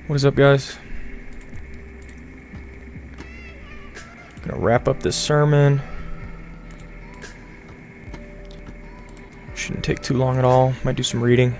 What is up, guys? Gonna wrap up this sermon. Shouldn't take too long at all. Might do some reading.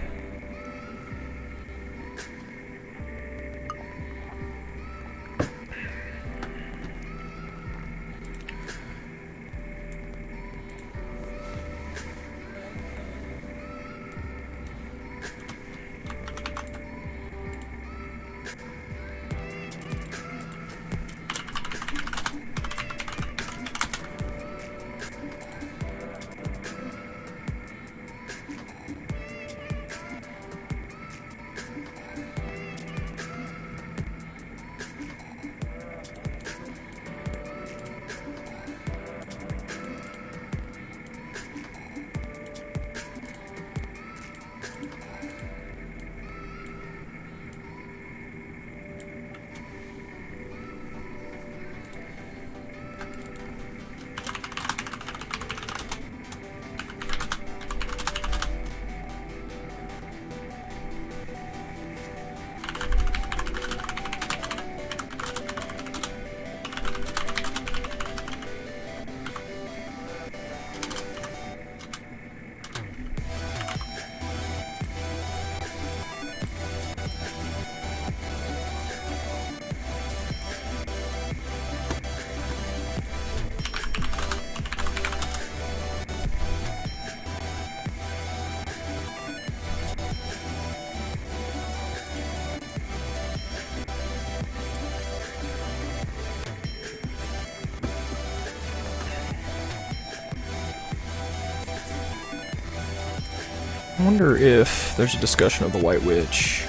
I wonder if there's a discussion of the White Witch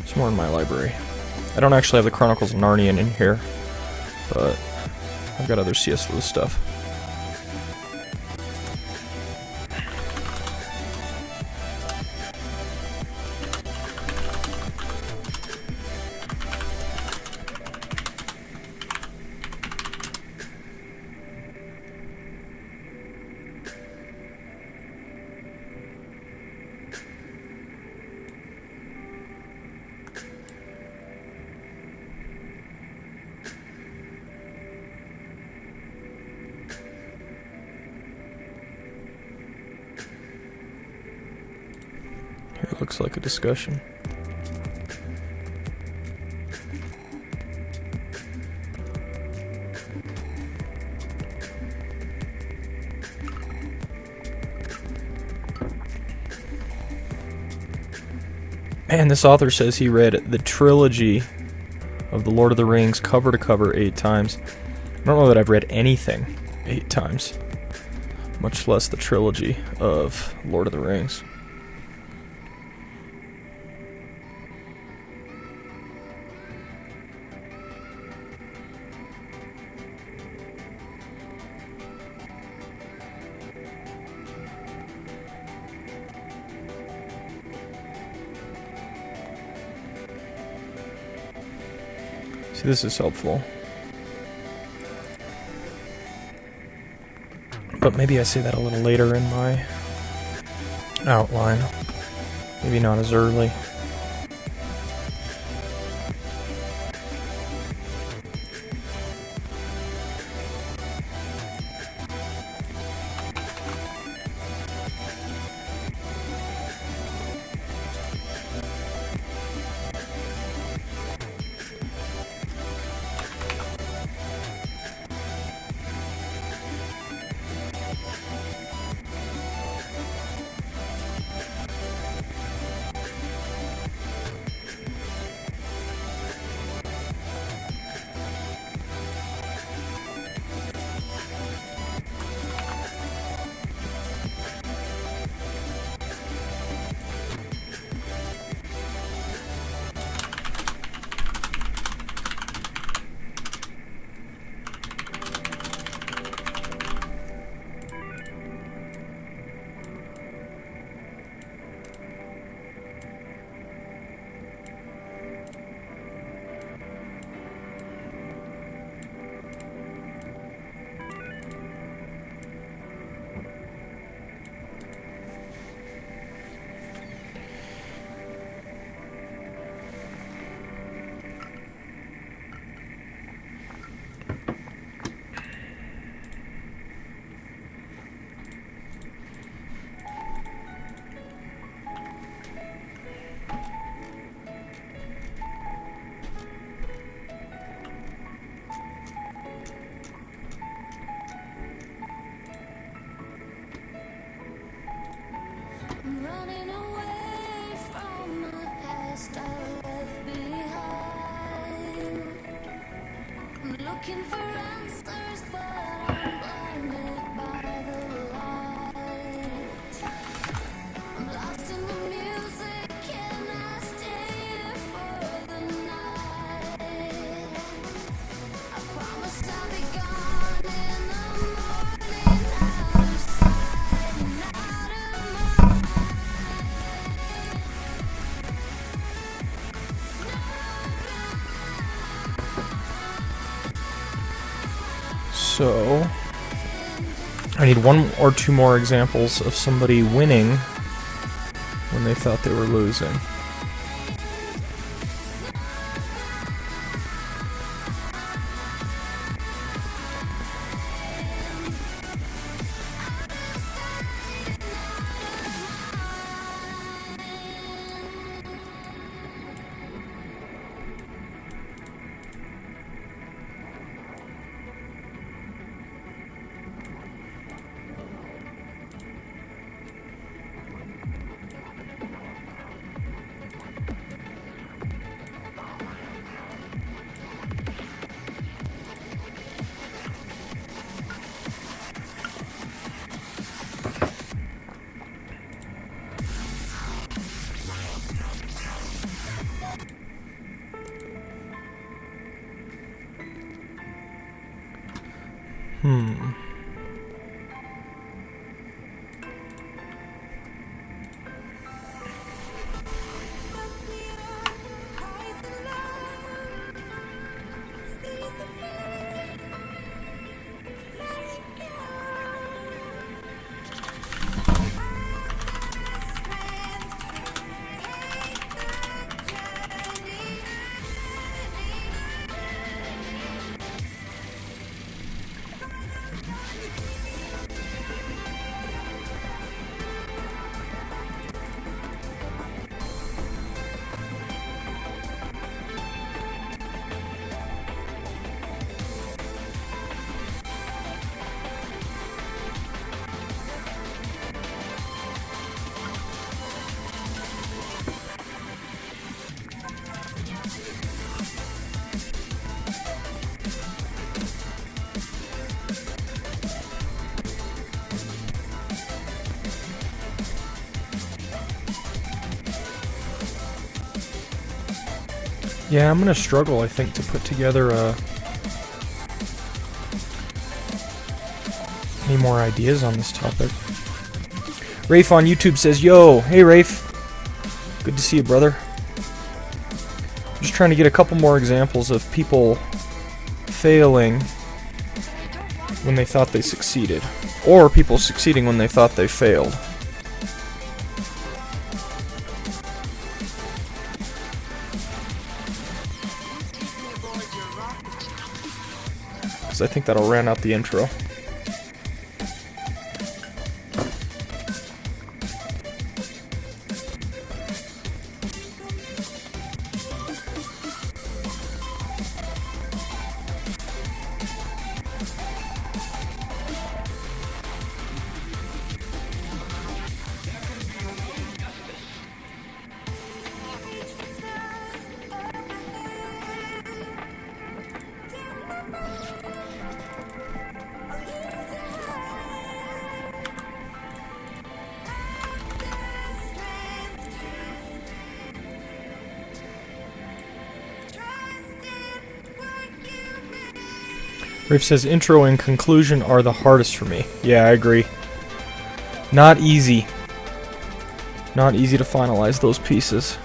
somewhere in my library. I don't actually have the Chronicles of Narnia in here, but I've got other C.S. Lewis stuff. Here it looks like a discussion. Man, this author says he read the trilogy of The Lord of the Rings cover to cover 8 times. I don't know that I've read anything 8 times, much less the trilogy of Lord of the Rings. See, this is helpful. But maybe I say that a little later in my outline. Maybe not as early. So, I need one or two more examples of somebody winning when they thought they were losing. Yeah, I'm gonna struggle, I think, to put together any more ideas on this topic. Rafe on YouTube says, "Yo, hey Rafe, good to see you, brother. Just trying to get a couple more examples of people failing when they thought they succeeded, or people succeeding when they thought they failed." I think that'll round out the intro. Rafe says, intro and conclusion are the hardest for me. Yeah, I agree. Not easy. Not easy to finalize those pieces.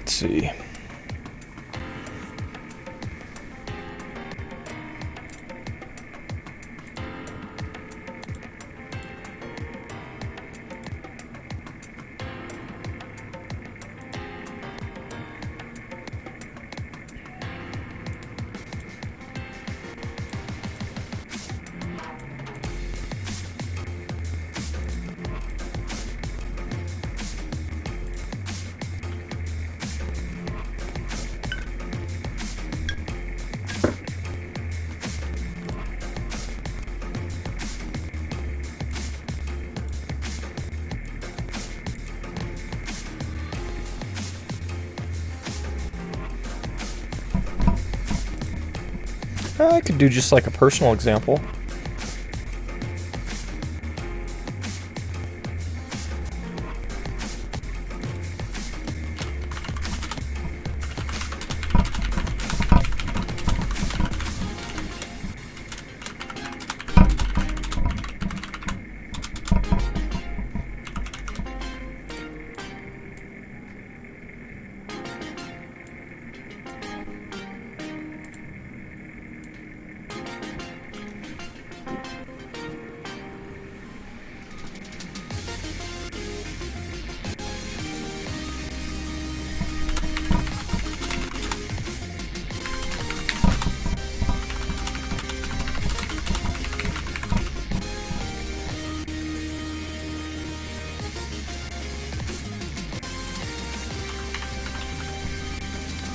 Let's see. I could do just like a personal example.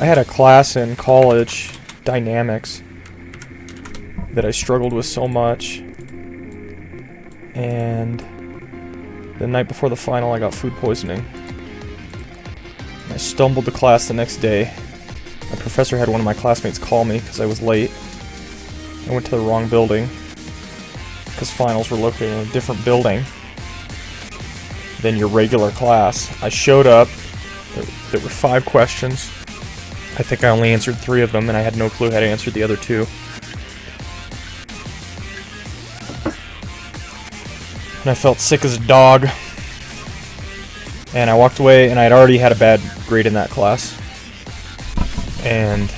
I had a class in college, dynamics, that I struggled with so much, and the night before the final I got food poisoning. I stumbled to class the next day. My professor had one of my classmates call me because I was late. I went to the wrong building because finals were located in a different building than your regular class. I showed up. There were 5 questions. I think I only answered 3 of them, and I had no clue how to answer the other 2. And I felt sick as a dog. And I walked away, and I had already had a bad grade in that class. And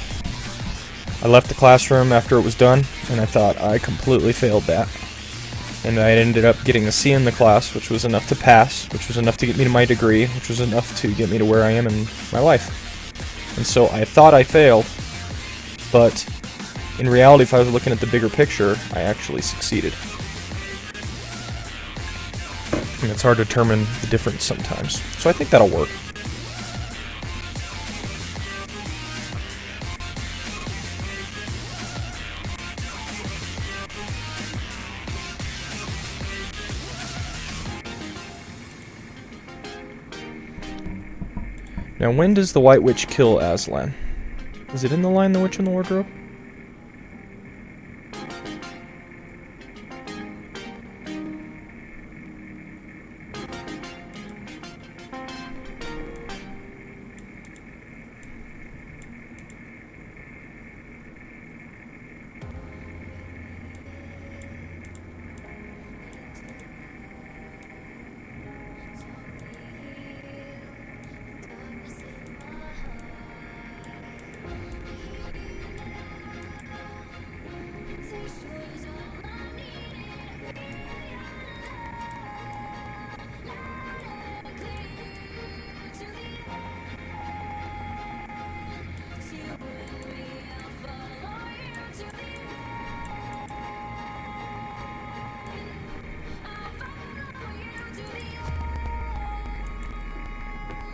I left the classroom after it was done, and I thought I completely failed that. And I ended up getting a C in the class, which was enough to pass, which was enough to get me to my degree, which was enough to get me to where I am in my life. And so I thought I failed, but in reality, if I was looking at the bigger picture, I actually succeeded. And it's hard to determine the difference sometimes. So I think that'll work. Now, when does the White Witch kill Aslan? Is it in the line The Witch in the Wardrobe?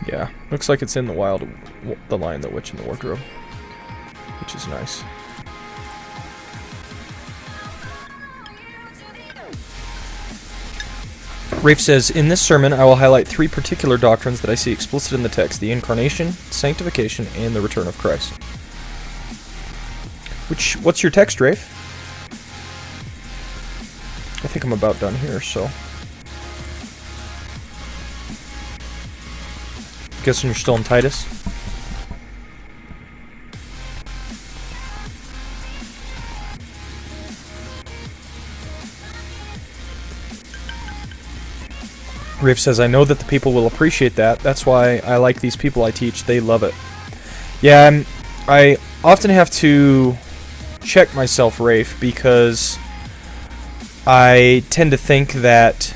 Yeah, looks like it's in the line The Witch in the Wardrobe, which is nice. Rafe says, in this sermon, I will highlight 3 particular doctrines that I see explicit in the text: the incarnation, sanctification, and the return of Christ. What's your text, Rafe? I think I'm about done here, so. Guessing you're still in Titus? Rafe says, I know that the people will appreciate that. That's why I like these people I teach. They love it. Yeah, I often have to check myself, Rafe, because I tend to think that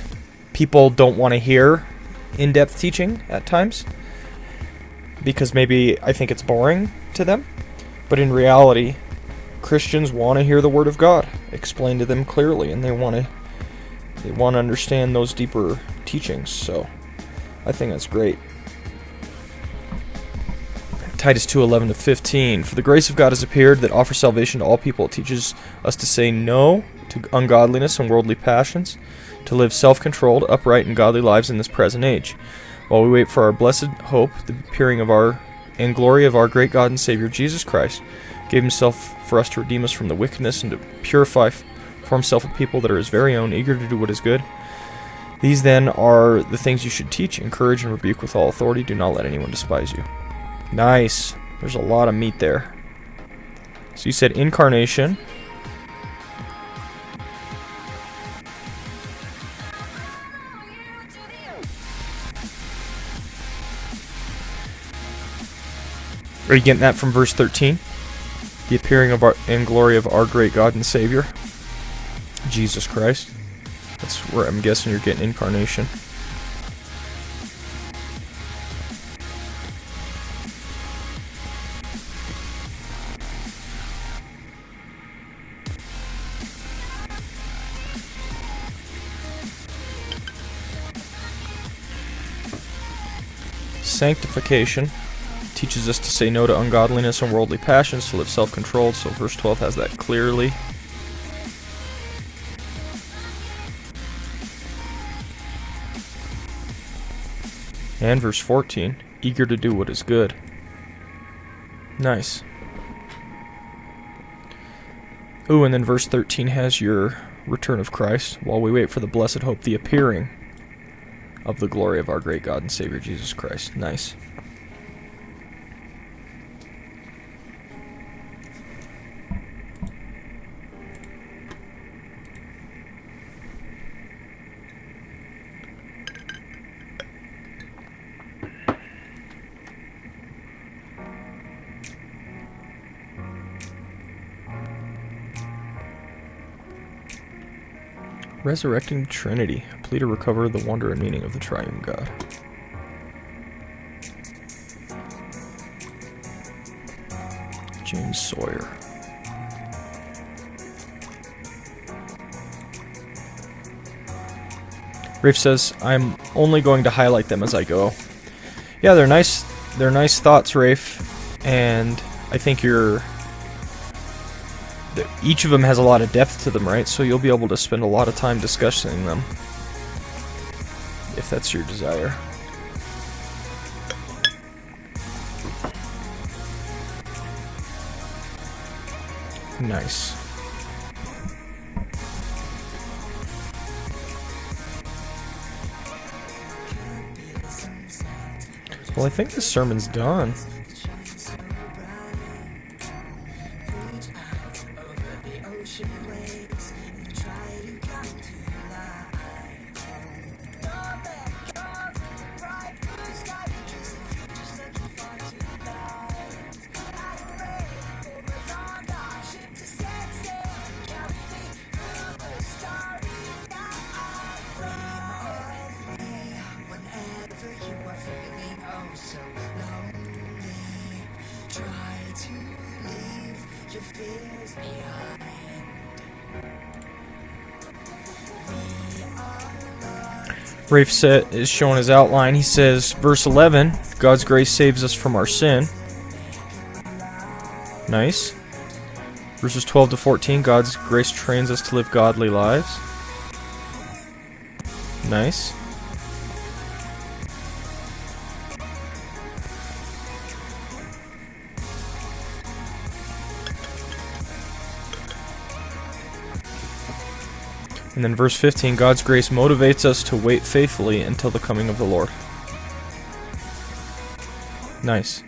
people don't want to hear in-depth teaching at times, because maybe I think it's boring to them. But in reality, Christians want to hear the Word of God explained to them clearly, and they want to understand those deeper teachings, so I think that's great. Titus 2:11-15. For the grace of God has appeared that offers salvation to all people. It teaches us to say no to ungodliness and worldly passions, to live self-controlled, upright, and godly lives in this present age, while we wait for our blessed hope, the appearing of our and glory of our great God and Savior Jesus Christ, gave himself for us to redeem us from the wickedness and to purify for himself a people that are his very own, eager to do what is good. These then are the things you should teach, encourage, and rebuke with all authority. Do not let anyone despise you. Nice. There's a lot of meat there. So you said incarnation. Are you getting that from verse 13? The appearing of our and glory of our great God and Savior, Jesus Christ. That's where I'm guessing you're getting incarnation. Sanctification teaches us to say no to ungodliness and worldly passions, to live self-controlled, so verse 12 has that clearly. And verse 14, eager to do what is good. Nice. Ooh, and then verse 13 has your return of Christ, while we wait for the blessed hope, the appearing of the glory of our great God and Savior Jesus Christ. Nice. Resurrecting the Trinity. A plea to recover the wonder and meaning of the triune God. James Sawyer. Rafe says, I'm only going to highlight them as I go. Yeah, they're nice thoughts, Rafe, and I think each of them has a lot of depth to them, right? So you'll be able to spend a lot of time discussing them, if that's your desire. Nice. Well, I think this sermon's done. Rafe is showing his outline. He says, verse 11, God's grace saves us from our sin. Nice. Verses 12 to 14, God's grace trains us to live godly lives. Nice. And then verse 15, God's grace motivates us to wait faithfully until the coming of the Lord. Nice.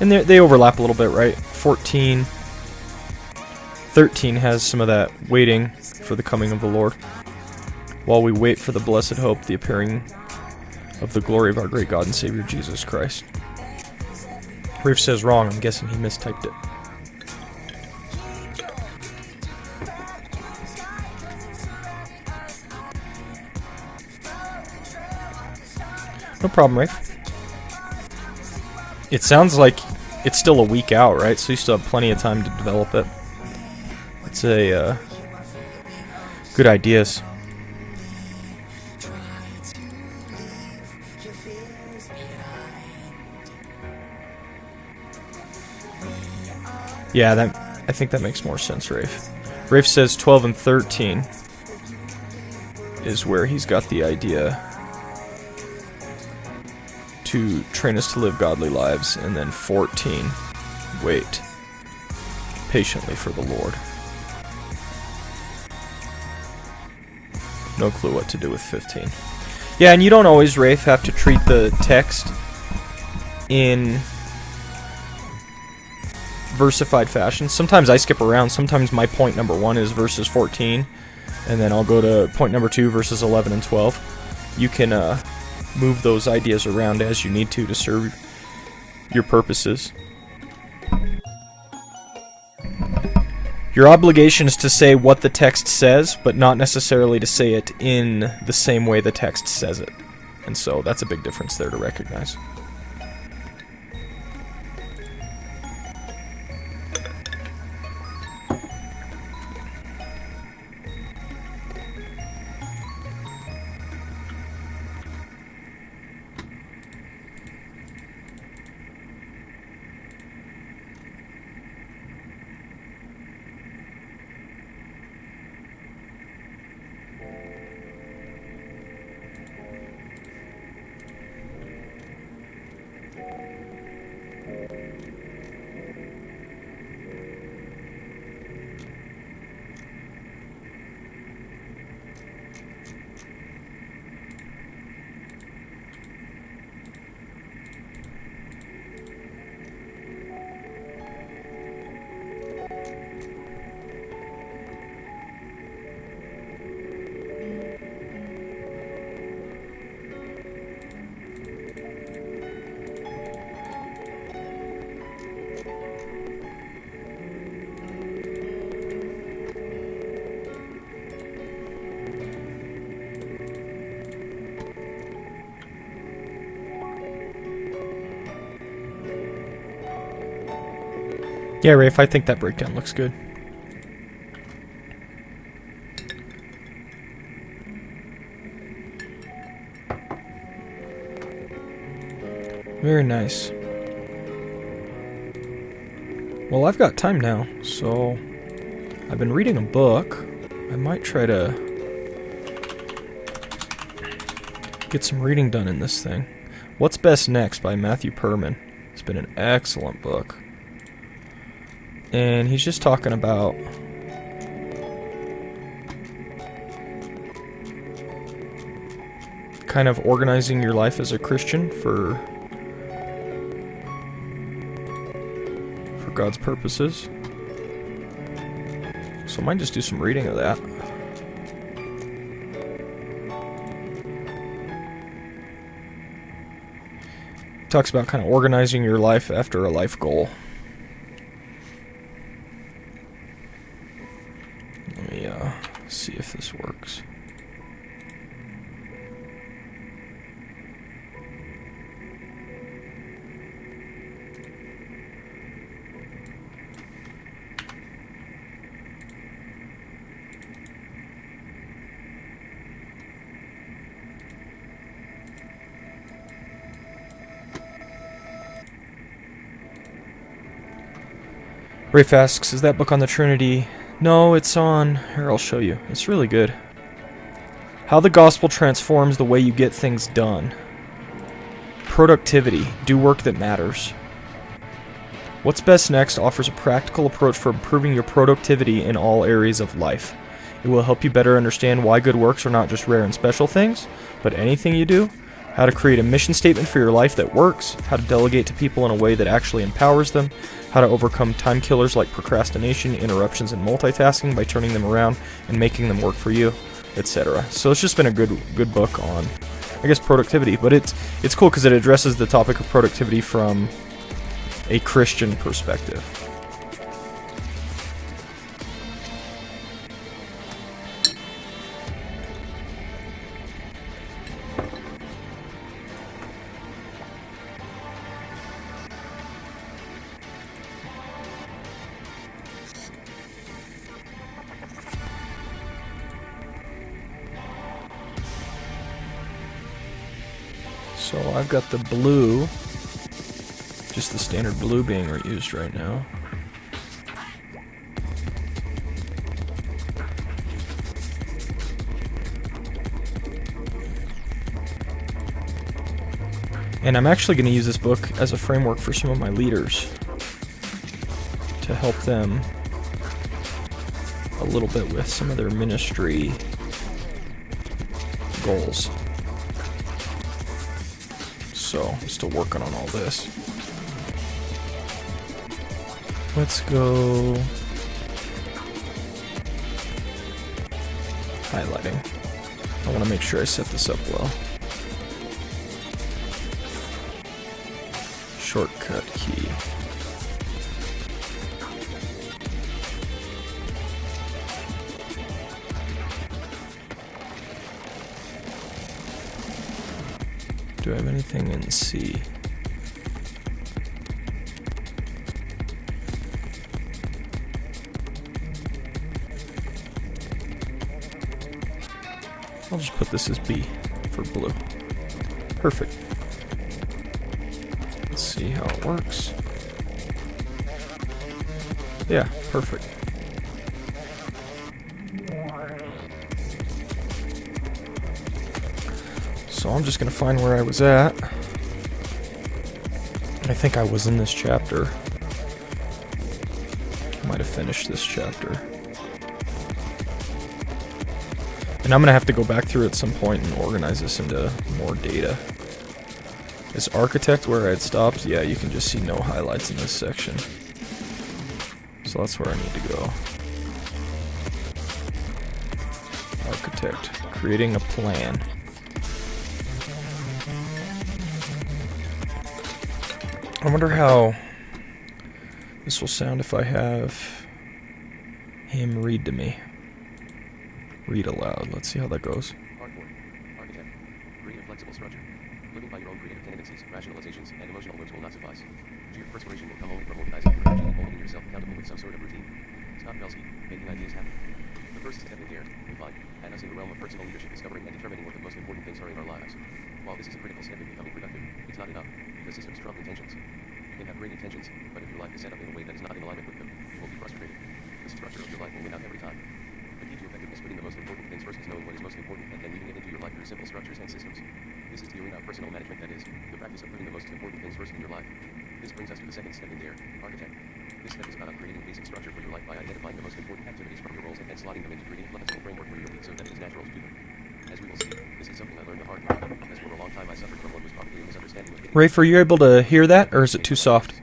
And they overlap a little bit, right? 13 has some of that waiting for the coming of the Lord. While we wait for the blessed hope, the appearing of the glory of our great God and Savior Jesus Christ. Rafe says wrong. I'm guessing he mistyped it. No problem, Rafe. It sounds like it's still a week out, right? So you still have plenty of time to develop it. It's a good ideas. Yeah, I think that makes more sense, Rafe. Rafe says 12 and 13 is where he's got the idea to train us to live godly lives, and then 14, wait patiently for the Lord. No clue what to do with 15. Yeah, and you don't always, Rafe, have to treat the text in versified fashion. Sometimes I skip around. Sometimes my point number 1 is verses 14, and then I'll go to point number 2, verses 11 and 12. You can move those ideas around as you need to serve your purposes. Your obligation is to say what the text says, but not necessarily to say it in the same way the text says it. And so that's a big difference there to recognize. Yeah, Rafe, I think that breakdown looks good. Very nice. Well, I've got time now, so I've been reading a book. I might try to get some reading done in this thing. What's Best Next by Matthew Perman. It's been an excellent book. And he's just talking about kind of organizing your life as a Christian for God's purposes. So I might just do some reading of that. Talks about kind of organizing your life after a life goal. Let me see if this works. Rafe asks, is that book on the Trinity? No, it's on... Here, I'll show you. It's really good. How the Gospel Transforms the Way You Get Things Done. Productivity. Do work that matters. What's Best Next offers a practical approach for improving your productivity in all areas of life. It will help you better understand why good works are not just rare and special things, but anything you do, how to create a mission statement for your life that works, how to delegate to people in a way that actually empowers them, how to overcome time killers like procrastination, interruptions, and multitasking by turning them around and making them work for you, etc. So it's just been a good book on, I guess, productivity, but it's cool because it addresses the topic of productivity from a Christian perspective. So I've got the blue, just the standard blue being used right now. And I'm actually going to use this book as a framework for some of my leaders to help them a little bit with some of their ministry goals. So, I'm still working on all this. Let's go highlighting. I want to make sure I set this up well. Shortcut key. Do I have anything in C? I'll just put this as B for blue. Perfect. Let's see how it works. Yeah, perfect. So I'm just going to find where I was at. I think I was in this chapter. Might have finished this chapter. And I'm going to have to go back through at some point and organize this into more data. Is architect where I had stopped? Yeah, you can just see no highlights in this section. So that's where I need to go. Architect. Creating a plan. I wonder how this will sound if I have him read to me. Read aloud. Let's see how that goes. Architect. Create a flexible structure. Living by your own creative tendencies, rationalizations, and emotional whims will not suffice. Your perspiration will come only from organizing your energy and holding yourself accountable with some sort of routine. Scott Belsky, making ideas happen. The first step in dare, define, and us in the realm of personal leadership, discovering and determining what the most important things are in our lives. While this is a critical step in becoming productive, it's not enough, because systems trump intentions. You can have great intentions, but if your life is set up in a way that is not in alignment with them, you will be frustrated. The structure of your life will win out every time. The key to effectiveness putting the most important things first is knowing what is most important and then weaving it into your life through simple structures and systems. This is the arena of personal management, that is, the practice of putting the most important things first in your life. This brings us to the second step in dare, architect. This step is about creating a basic structure for your life by identifying the most important activities from your roles and then slotting them into creating a flexible framework for your week so that it is natural to do them. As we will see, this is something I learned the hard way, as for a long time I suffered from what was probably a misunderstanding of getting... Rafe, are you able to hear that, or is it too soft?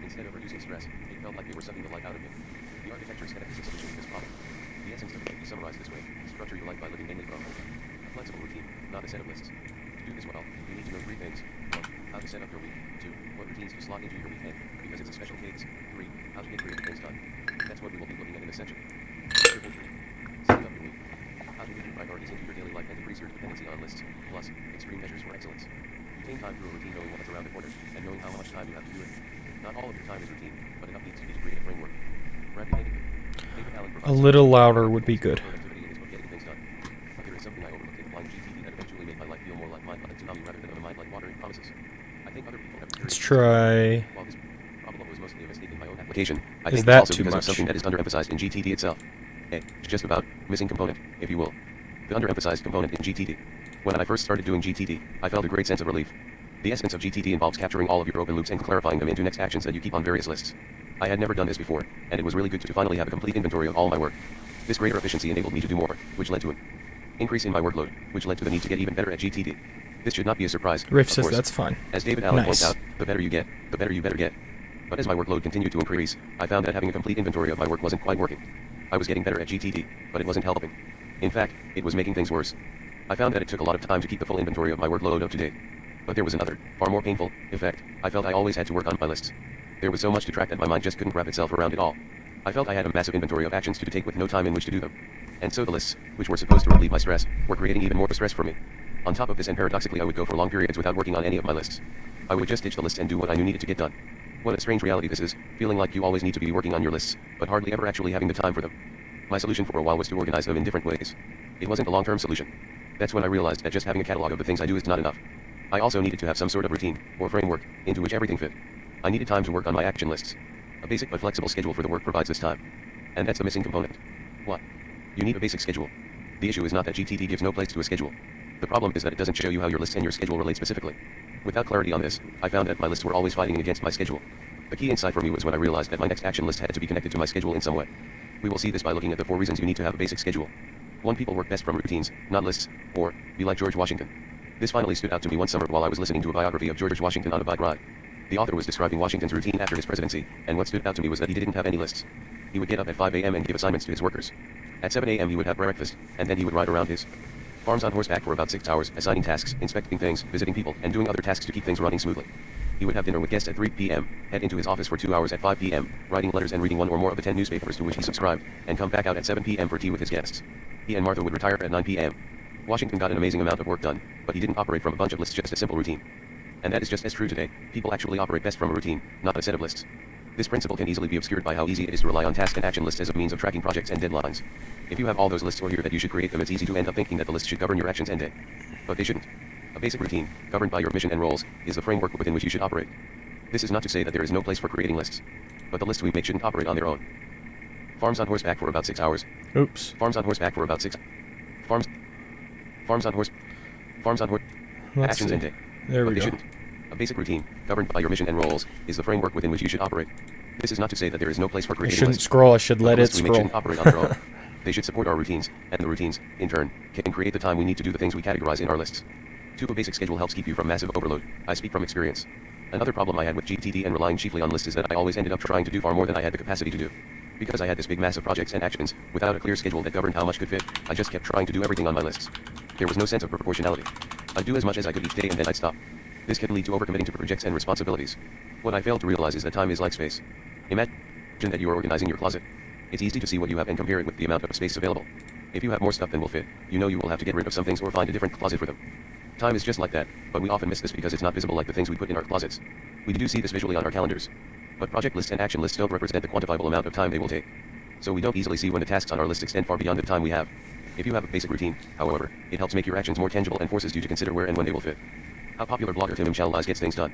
Instead of reducing stress, it felt like they were sucking the life out of me. The architecture step is a solution to this problem. The essence of it can be summarized this way: structure your life by living mainly from a flexible routine, not a set of lists. To do this well, you need to know three things. 1. How to set up your week. 2. What routines to slot into your weekend, because it's a special case. 3. How to get creative things done. That's what we will be looking at in this section. Triple 3. Setting up your week. How to move your priorities into your daily life and decrease your dependency on lists, plus extreme measures for excellence. Retain time through a routine, knowing what's around the corner, and knowing how much time you have to do it. Not all of your time is routine, but enough needs to be to create a framework. David Allen A little louder would be good. productivity in his book Getting Things Done. But there is something I overlooked in applying GTD that eventually made my life feel more like mind like tsunami rather than of a mind like watering promises. I think other people have Let's try... While this problem was mostly a mistake in my own application, I Is think that it's also too because much? of something that is underemphasized in GTD itself. It's just about missing component, if you will. The underemphasized component in GTD. When I first started doing GTD, I felt a great sense of relief. The essence of GTD involves capturing all of your open loops and clarifying them into next actions that you keep on various lists. I had never done this before, and it was really good to finally have a complete inventory of all my work. This greater efficiency enabled me to do more, which led to an increase in my workload, which led to the need to get even better at GTD. This should not be a surprise. Riff of says course. that's fine. As David Allen points Nice. out, the better you get, the better you better get. But as my workload continued to increase, I found that having a complete inventory of my work wasn't quite working. I was getting better at GTD, but it wasn't helping. In fact, it was making things worse. I found that it took a lot of time to keep the full inventory of my workload up to date. But there was another, far more painful, effect. I felt I always had to work on my lists. There was so much to track that my mind just couldn't wrap itself around it all. I felt I had a massive inventory of actions to take with no time in which to do them. And so the lists, which were supposed to relieve my stress, were creating even more stress for me. On top of this, and paradoxically, I would go for long periods without working on any of my lists. I would just ditch the list and do what I knew needed to get done. What a strange reality this is, feeling like you always need to be working on your lists, but hardly ever actually having the time for them. My solution for a while was to organize them in different ways. It wasn't a long-term solution. That's when I realized that just having a catalog of the things I do is not enough. I also needed to have some sort of routine, or framework, into which everything fit. I needed time to work on my action lists. A basic but flexible schedule for the work provides this time. And that's the missing component. What? You need a basic schedule. The issue is not that GTD gives no place to a schedule. The problem is that it doesn't show you how your lists and your schedule relate specifically. Without clarity on this, I found that my lists were always fighting against my schedule. The key insight for me was when I realized that my next action list had to be connected to my schedule in some way. We will see this by looking at the 4 reasons you need to have a basic schedule. 1. People work best from routines, not lists, or be like George Washington. This finally stood out to me one summer while I was listening to a biography of George Washington on a bike ride. The author was describing Washington's routine after his presidency, and what stood out to me was that he didn't have any lists. He would get up at 5 a.m. and give assignments to his workers. At 7 a.m. he would have breakfast, and then he would ride around his farms on horseback for about 6 hours, assigning tasks, inspecting things, visiting people, and doing other tasks to keep things running smoothly. He would have dinner with guests at 3 p.m., head into his office for 2 hours at 5 p.m., writing letters and reading 1 or more of the 10 newspapers to which he subscribed, and come back out at 7 p.m. for tea with his guests. He and Martha would retire at 9 p.m. Washington got an amazing amount of work done, but he didn't operate from a bunch of lists, just a simple routine. And that is just as true today. People actually operate best from a routine, not a set of lists. This principle can easily be obscured by how easy it is to rely on task and action lists as a means of tracking projects and deadlines. If you have all those lists or hear that you should create them, it's easy to end up thinking that the list should govern your actions and day. But they shouldn't. A basic routine, governed by your mission and roles, is the framework within which you should operate. This is not to say that there is no place for creating lists. But the lists we make shouldn't operate on their own. Farms on horseback for about 6 hours. Oops. Farms on horseback for about 6. Farms on horse. Let's Actions see. and day. There But we they go. shouldn't. A basic routine, governed by your mission and roles, is the framework within which you should operate. This is not to say that there is no place for I creating shouldn't lists. scroll, I should But let the it lists we make scroll. shouldn't operate on their own. They should support our routines, and the routines, in turn, can create the time we need to do the things we categorize in our lists. 2. A basic schedule helps keep you from massive overload. I speak from experience. Another problem I had with GTD and relying chiefly on lists is that I always ended up trying to do far more than I had the capacity to do. Because I had this big mass of projects and actions, without a clear schedule that governed how much could fit, I just kept trying to do everything on my lists. There was no sense of proportionality. I'd do as much as I could each day and then I'd stop. This can lead to overcommitting to projects and responsibilities. What I failed to realize is that time is like space. Imagine that you are organizing your closet. It's easy to see what you have and compare it with the amount of space available. If you have more stuff than will fit, you know you will have to get rid of some things or find a different closet for them. Time is just like that, but we often miss this because it's not visible like the things we put in our closets. We do see this visually on our calendars. But project lists and action lists don't represent the quantifiable amount of time they will take. So we don't easily see when the tasks on our list extend far beyond the time we have. If you have a basic routine, however, it helps make your actions more tangible and forces you to consider where and when they will fit. How popular blogger Tim Challies gets things done.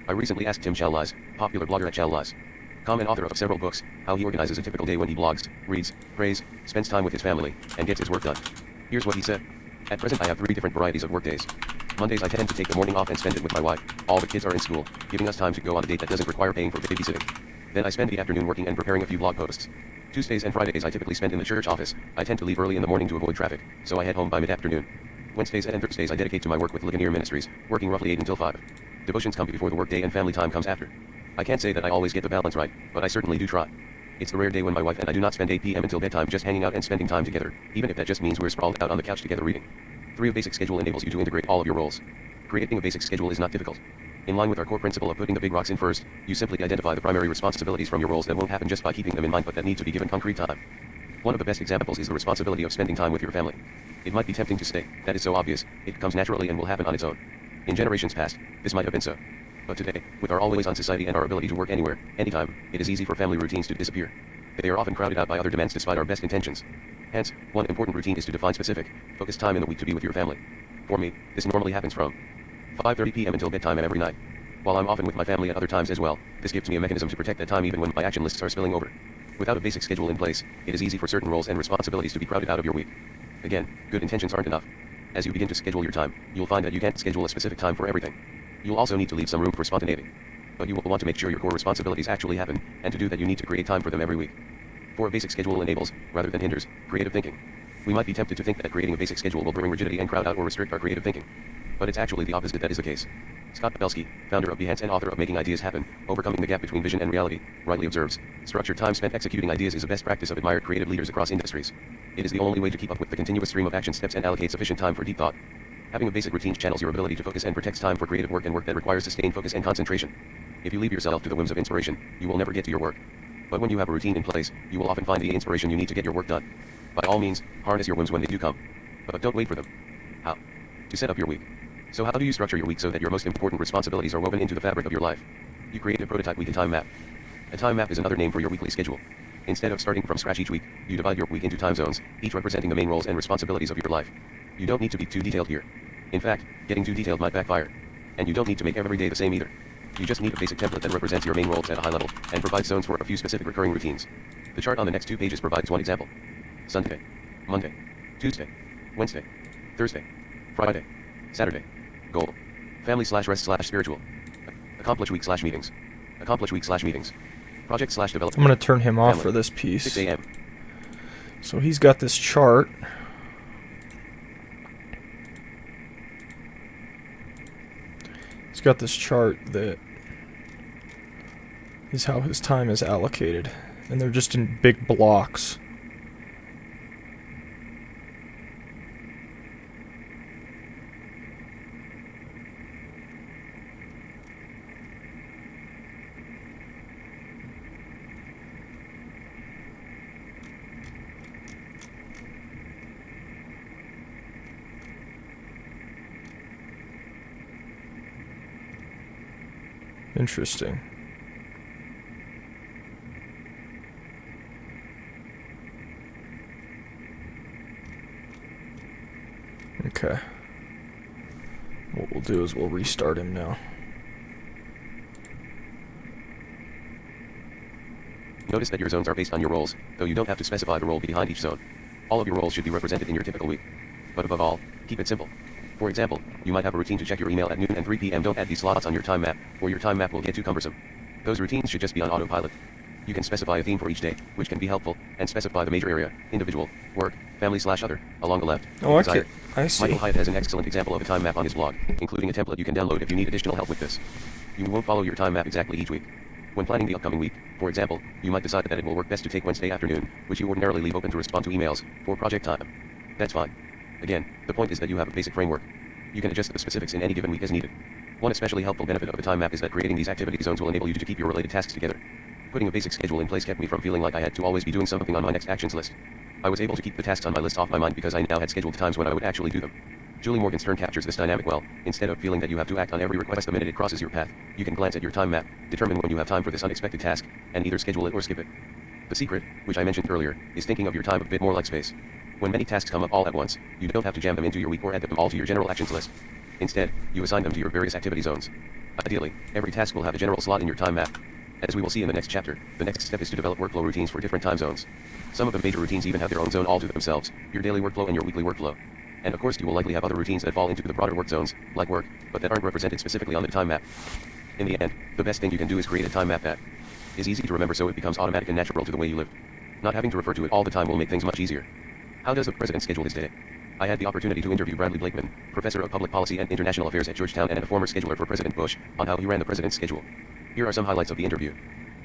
I recently asked Tim Challies, popular blogger at Challies.com and author of several books, how he organizes a typical day when he blogs, reads, prays, spends time with his family, and gets his work done. Here's what he said. At present I have 3 different varieties of work days. Mondays I tend to take the morning off and spend it with my wife. All the kids are in school, giving us time to go on a date that doesn't require paying for babysitting. Then I spend the afternoon working and preparing a few blog posts. Tuesdays and Fridays I typically spend in the church office. I tend to leave early in the morning to avoid traffic, so I head home by mid-afternoon. Wednesdays and Thursdays I dedicate to my work with Ligonier Ministries, working roughly 8 until 5. Devotions come before the workday and family time comes after. I can't say that I always get the balance right, but I certainly do try. It's the rare day when my wife and I do not spend 8 p.m. until bedtime just hanging out and spending time together, even if that just means we're sprawled out on the couch together reading. 3. A basic schedule enables you to integrate all of your roles. Creating a basic schedule is not difficult. In line with our core principle of putting the big rocks in first, you simply identify the primary responsibilities from your roles that won't happen just by keeping them in mind but that need to be given concrete time. One of the best examples is the responsibility of spending time with your family. It might be tempting to say, that is so obvious, it comes naturally and will happen on its own. In generations past, this might have been so. But today, with our always-on society and our ability to work anywhere, anytime, it is easy for family routines to disappear. They are often crowded out by other demands despite our best intentions. Hence, one important routine is to define specific, focused time in the week to be with your family. For me, this normally happens from 5:30 p.m. until bedtime every night. While I'm often with my family at other times as well, this gives me a mechanism to protect that time even when my action lists are spilling over. Without a basic schedule in place, it is easy for certain roles and responsibilities to be crowded out of your week. Again, good intentions aren't enough. As you begin to schedule your time, you'll find that you can't schedule a specific time for everything. You'll also need to leave some room for spontaneity. But you will want to make sure your core responsibilities actually happen, and to do that you need to create time for them every week. For a basic schedule enables, rather than hinders, creative thinking. We might be tempted to think that creating a basic schedule will bring rigidity and crowd out or restrict our creative thinking. But it's actually the opposite that is the case. Scott Belsky, founder of Behance and author of Making Ideas Happen, Overcoming the Gap Between Vision and Reality, rightly observes, structured time spent executing ideas is a best practice of admired creative leaders across industries. It is the only way to keep up with the continuous stream of action steps and allocate sufficient time for deep thought. Having a basic routine channels your ability to focus and protects time for creative work and work that requires sustained focus and concentration. If you leave yourself to the whims of inspiration, you will never get to your work. But when you have a routine in place, you will often find the inspiration you need to get your work done. By all means, harness your whims when they do come. But don't wait for them. How? To set up your week. So how do you structure your week so that your most important responsibilities are woven into the fabric of your life? You create a prototype week and time map. A time map is another name for your weekly schedule. Instead of starting from scratch each week, you divide your week into time zones, each representing the main roles and responsibilities of your life. You don't need to be too detailed here. In fact, getting too detailed might backfire. And you don't need to make every day the same either. You just need a basic template that represents your main roles at a high level, and provides zones for a few specific recurring routines. The chart on the next 2 pages provides one example. Sunday, Monday, Tuesday, Wednesday, Thursday, Friday, Saturday. Goal. Family/rest/spiritual. Accomplish week/meetings. Accomplish week/meetings. Project/development. I'm going to turn him off Family. for this piece. 6 a.m. So he's got this chart. He's got this chart that is how his time is allocated. And they're just in big blocks. Interesting. Okay. What we'll do is we'll restart him now. Notice that your zones are based on your roles, though you don't have to specify the role behind each zone. All of your roles should be represented in your typical week. But above all, keep it simple. For example, you might have a routine to check your email at noon and 3 p.m. Don't add these slots on your time map, or your time map will get too cumbersome. Those routines should just be on autopilot. You can specify a theme for each day, which can be helpful, and specify the major area, individual, work, family/other, along the left. Oh, okay. I see. Michael Hyatt has an excellent example of a time map on his blog, including a template you can download if you need additional help with this. You won't follow your time map exactly each week. When planning the upcoming week, for example, you might decide that it will work best to take Wednesday afternoon, which you ordinarily leave open to respond to emails, for project time. That's fine. Again, the point is that you have a basic framework. You can adjust the specifics in any given week as needed. One especially helpful benefit of the time map is that creating these activity zones will enable you to keep your related tasks together. Putting a basic schedule in place kept me from feeling like I had to always be doing something on my next actions list. I was able to keep the tasks on my list off my mind because I now had scheduled times when I would actually do them. Julie Morgan's turn captures this dynamic well. Instead of feeling that you have to act on every request the minute it crosses your path, you can glance at your time map, determine when you have time for this unexpected task, and either schedule it or skip it. The secret, which I mentioned earlier, is thinking of your time a bit more like space. When many tasks come up all at once, you don't have to jam them into your week or add them all to your general actions list. Instead, you assign them to your various activity zones. Ideally, every task will have a general slot in your time map. As we will see in the next chapter, the next step is to develop workflow routines for different time zones. Some of the major routines even have their own zone all to themselves, your daily workflow and your weekly workflow. And of course you will likely have other routines that fall into the broader work zones, like work, but that aren't represented specifically on the time map. In the end, the best thing you can do is create a time map that is easy to remember so it becomes automatic and natural to the way you live. Not having to refer to it all the time will make things much easier. How does the president schedule his day? I had the opportunity to interview Bradley Blakeman, professor of public policy and international affairs at Georgetown and a former scheduler for President Bush, on how he ran the president's schedule. Here are some highlights of the interview.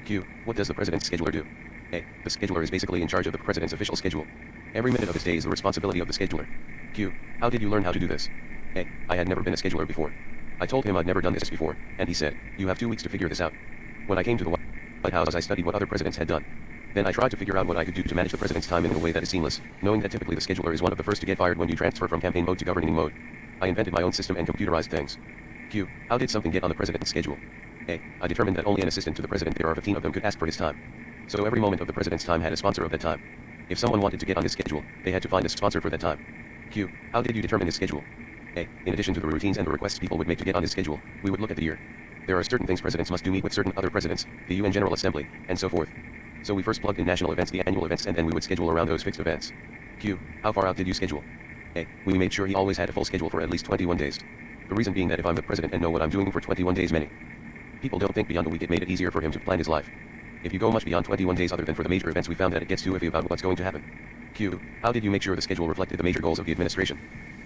Q. What does the president's scheduler do? A. The scheduler is basically in charge of the president's official schedule. Every minute of his day is the responsibility of the scheduler. Q. How did you learn how to do this? A. I had never been a scheduler before. I told him I'd never done this before, and he said, you have 2 weeks to figure this out. When I came to the White House, I studied what other presidents had done. Then I tried to figure out what I could do to manage the president's time in a way that is seamless, knowing that typically the scheduler is one of the first to get fired when you transfer from campaign mode to governing mode. I invented my own system and computerized things. Q. How did something get on the president's schedule? A. I determined that only an assistant to the president, there are 15 of them, could ask for his time. So every moment of the president's time had a sponsor of that time. If someone wanted to get on his schedule, they had to find a sponsor for that time. Q. How did you determine his schedule? A. In addition to the routines and the requests people would make to get on his schedule, we would look at the year. There are certain things presidents must do, meet with certain other presidents, the UN General Assembly, and so forth. So we first plugged in national events, the annual events, and then we would schedule around those fixed events. Q. How far out did you schedule? A. We made sure he always had a full schedule for at least 21 days. The reason being that if I'm the president and know what I'm doing for 21 days, many people don't think beyond a week, it made it easier for him to plan his life. If you go much beyond 21 days other than for the major events, we found that it gets too iffy about what's going to happen. Q. How did you make sure the schedule reflected the major goals of the administration?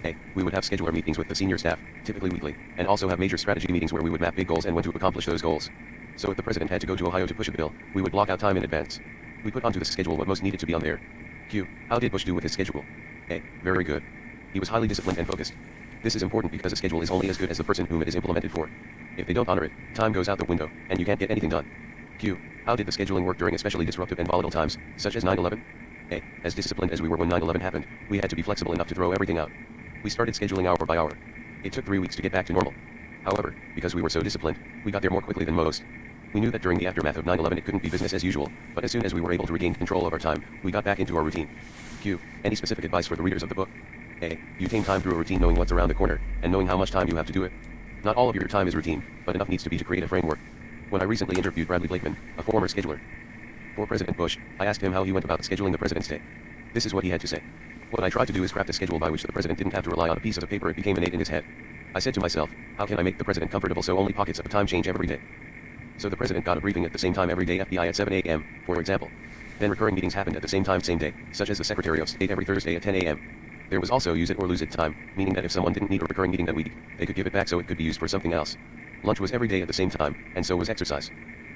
A. We would have scheduler meetings with the senior staff, typically weekly, and also have major strategy meetings where we would map big goals and when to accomplish those goals. So if the president had to go to Ohio to push a bill, we would block out time in advance. We put onto the schedule what most needed to be on there. Q. How did Bush do with his schedule? A. Very good. He was highly disciplined and focused. This is important because a schedule is only as good as the person whom it is implemented for. If they don't honor it, time goes out the window, and you can't get anything done. Q. How did the scheduling work during especially disruptive and volatile times, such as 9/11? A. As disciplined as we were when 9/11 happened, we had to be flexible enough to throw everything out. We started scheduling hour by hour. It took 3 weeks to get back to normal. However, because we were so disciplined, we got there more quickly than most. We knew that during the aftermath of 9/11 it couldn't be business as usual, but as soon as we were able to regain control of our time, we got back into our routine. Q. Any specific advice for the readers of the book? A. You tame time through a routine, knowing what's around the corner, and knowing how much time you have to do it. Not all of your time is routine, but enough needs to be to create a framework. When I recently interviewed Bradley Blakeman, a former scheduler, for President Bush, I asked him how he went about scheduling the president's day. This is what he had to say. What I tried to do is craft a schedule by which the president didn't have to rely on a piece of paper. It became innate in his head. I said to myself, how can I make the president comfortable so only pockets of time change every day? So the president got a briefing at the same time every day, FBI at 7 a.m., for example. Then recurring meetings happened at the same time same day, such as the Secretary of State every Thursday at 10 a.m. There was also use it or lose it time, meaning that if someone didn't need a recurring meeting that week, they could give it back so it could be used for something else. Lunch was every day at the same time, and so was exercise.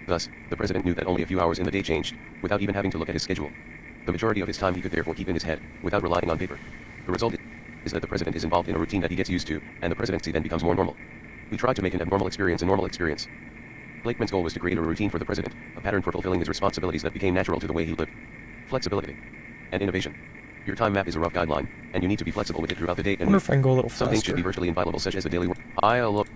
Thus, the president knew that only a few hours in the day changed, without even having to look at his schedule. The majority of his time he could therefore keep in his head, without relying on paper. The result is that the president is involved in a routine that he gets used to, and the presidency then becomes more normal. We tried to make an abnormal experience a normal experience. Blakeman's goal was to create a routine for the president, a pattern for fulfilling his responsibilities that became natural to the way he lived. Flexibility and innovation. Your time map is a rough guideline, and you need to be flexible with it throughout the day. I wonder if I can go a little some things should be faster. virtually inviolable, such as the daily work. I'll look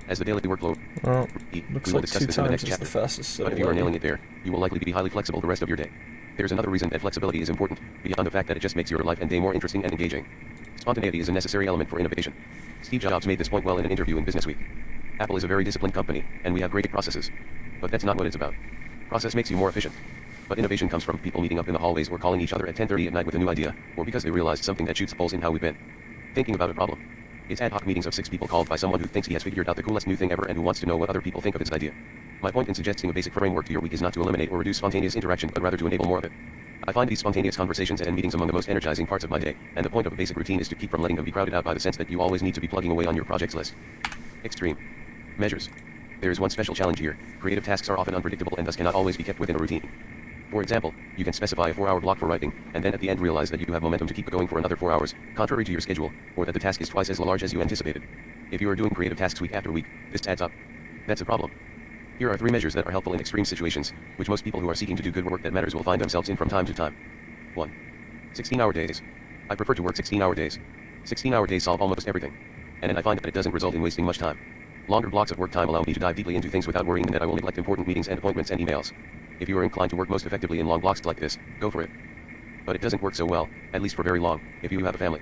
as the daily workload. Well, We looks will like discuss 2 this in the times next is chapter. the fastest. But if you are nailing it there, you will likely be highly flexible the rest of your day. There's another reason that flexibility is important, beyond the fact that it just makes your life and day more interesting and engaging. Spontaneity is a necessary element for innovation. Steve Jobs made this point well in an interview in Business Week. Apple is a very disciplined company, and we have great processes. But that's not what it's about. Process makes you more efficient. But innovation comes from people meeting up in the hallways or calling each other at 10:30 at night with a new idea, or because they realized something that shoots holes in how we've been thinking about a problem. It's ad hoc meetings of 6 people called by someone who thinks he has figured out the coolest new thing ever and who wants to know what other people think of his idea. My point in suggesting a basic framework to your week is not to eliminate or reduce spontaneous interaction, but rather to enable more of it. I find these spontaneous conversations and meetings among the most energizing parts of my day, and the point of a basic routine is to keep from letting them be crowded out by the sense that you always need to be plugging away on your projects list. Extreme measures. There is one special challenge here. Creative tasks are often unpredictable and thus cannot always be kept within a routine. For example, you can specify a 4-hour block for writing, and then at the end realize that you have momentum to keep going for another 4 hours, contrary to your schedule, or that the task is twice as large as you anticipated. If you are doing creative tasks week after week, this adds up. That's a problem. Here are 3 measures that are helpful in extreme situations, which most people who are seeking to do good work that matters will find themselves in from time to time. 1. 16-hour days. I prefer to work 16-hour days. 16-hour days solve almost everything. And I find that it doesn't result in wasting much time. Longer blocks of work time allow me to dive deeply into things without worrying that I will neglect important meetings and appointments and emails. If you are inclined to work most effectively in long blocks like this, go for it. But it doesn't work so well, at least for very long, if you have a family.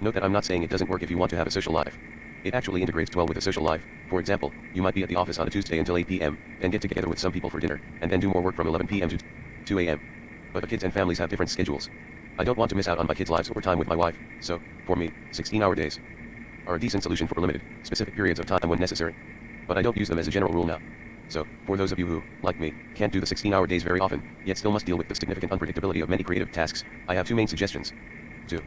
Note that I'm not saying it doesn't work if you want to have a social life. It actually integrates well with a social life. For example, you might be at the office on a Tuesday until 8 p.m., then get together with some people for dinner, and then do more work from 11 p.m. to 2 a.m. But the kids and families have different schedules. I don't want to miss out on my kids' lives or time with my wife, so, for me, 16-hour days are a decent solution for limited, specific periods of time when necessary. But I don't use them as a general rule now. So, for those of you who, like me, can't do the 16-hour days very often, yet still must deal with the significant unpredictability of many creative tasks, I have 2 main suggestions. 2.